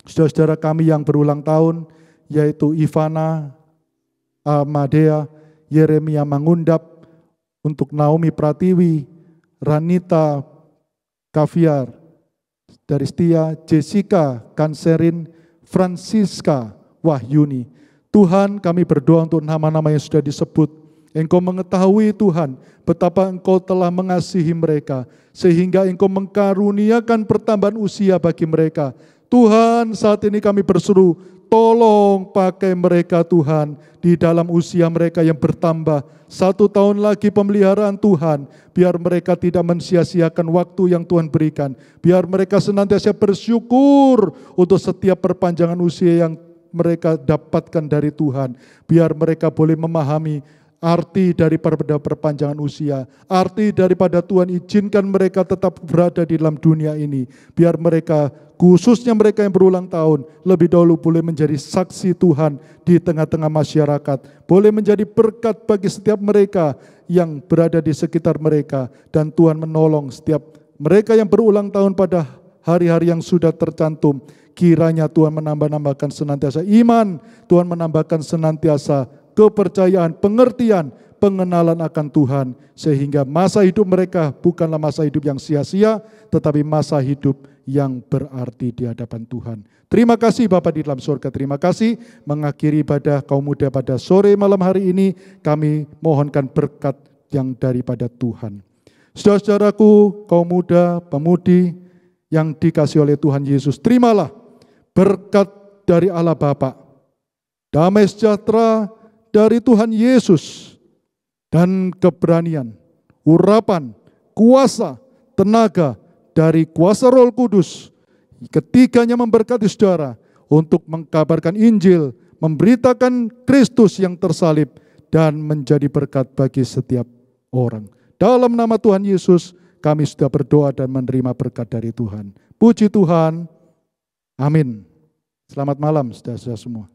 saudara-saudara kami yang berulang tahun, yaitu Ivana, Amadea, Yeremia Mangundap, untuk Naomi Pratiwi, Ranita Kaviar, dari Setia, Jessica Kanserin, Francisca Wahyuni. Tuhan, kami berdoa untuk nama-nama yang sudah disebut. Engkau mengetahui Tuhan betapa Engkau telah mengasihi mereka, sehingga Engkau mengkaruniakan pertambahan usia bagi mereka. Tuhan, saat ini kami berseru, tolong pakai mereka Tuhan di dalam usia mereka yang bertambah. 1 tahun lagi pemeliharaan Tuhan, biar mereka tidak mensia-siakan waktu yang Tuhan berikan. Biar mereka senantiasa bersyukur untuk setiap perpanjangan usia yang mereka dapatkan dari Tuhan. Biar mereka boleh memahami arti daripada perpanjangan usia, arti daripada Tuhan izinkan mereka tetap berada di dalam dunia ini. Biar mereka, khususnya mereka yang berulang tahun, lebih dahulu boleh menjadi saksi Tuhan di tengah-tengah masyarakat. Boleh menjadi berkat bagi setiap mereka yang berada di sekitar mereka. Dan Tuhan menolong setiap mereka yang berulang tahun pada hari-hari yang sudah tercantum. Kiranya Tuhan menambahkan senantiasa iman, Tuhan menambahkan senantiasa kepercayaan, pengertian, pengenalan akan Tuhan, sehingga masa hidup mereka bukanlah masa hidup yang sia-sia, tetapi masa hidup yang berarti di hadapan Tuhan. Terima kasih Bapa di dalam surga, terima kasih. Mengakhiri ibadah kaum muda pada sore malam hari ini, kami mohonkan berkat yang daripada Tuhan. Saudara-saudaraku, kaum muda, pemudi yang dikasihi oleh Tuhan Yesus, terimalah berkat dari Allah Bapa, damai sejahtera dari Tuhan Yesus, dan keberanian, urapan, kuasa, tenaga dari kuasa Roh Kudus, ketiganya memberkati saudara untuk mengkabarkan Injil, memberitakan Kristus yang tersalib, dan menjadi berkat bagi setiap orang. Dalam nama Tuhan Yesus, kami sudah berdoa dan menerima berkat dari Tuhan. Puji Tuhan. Amin. Selamat malam saudara-saudara semua.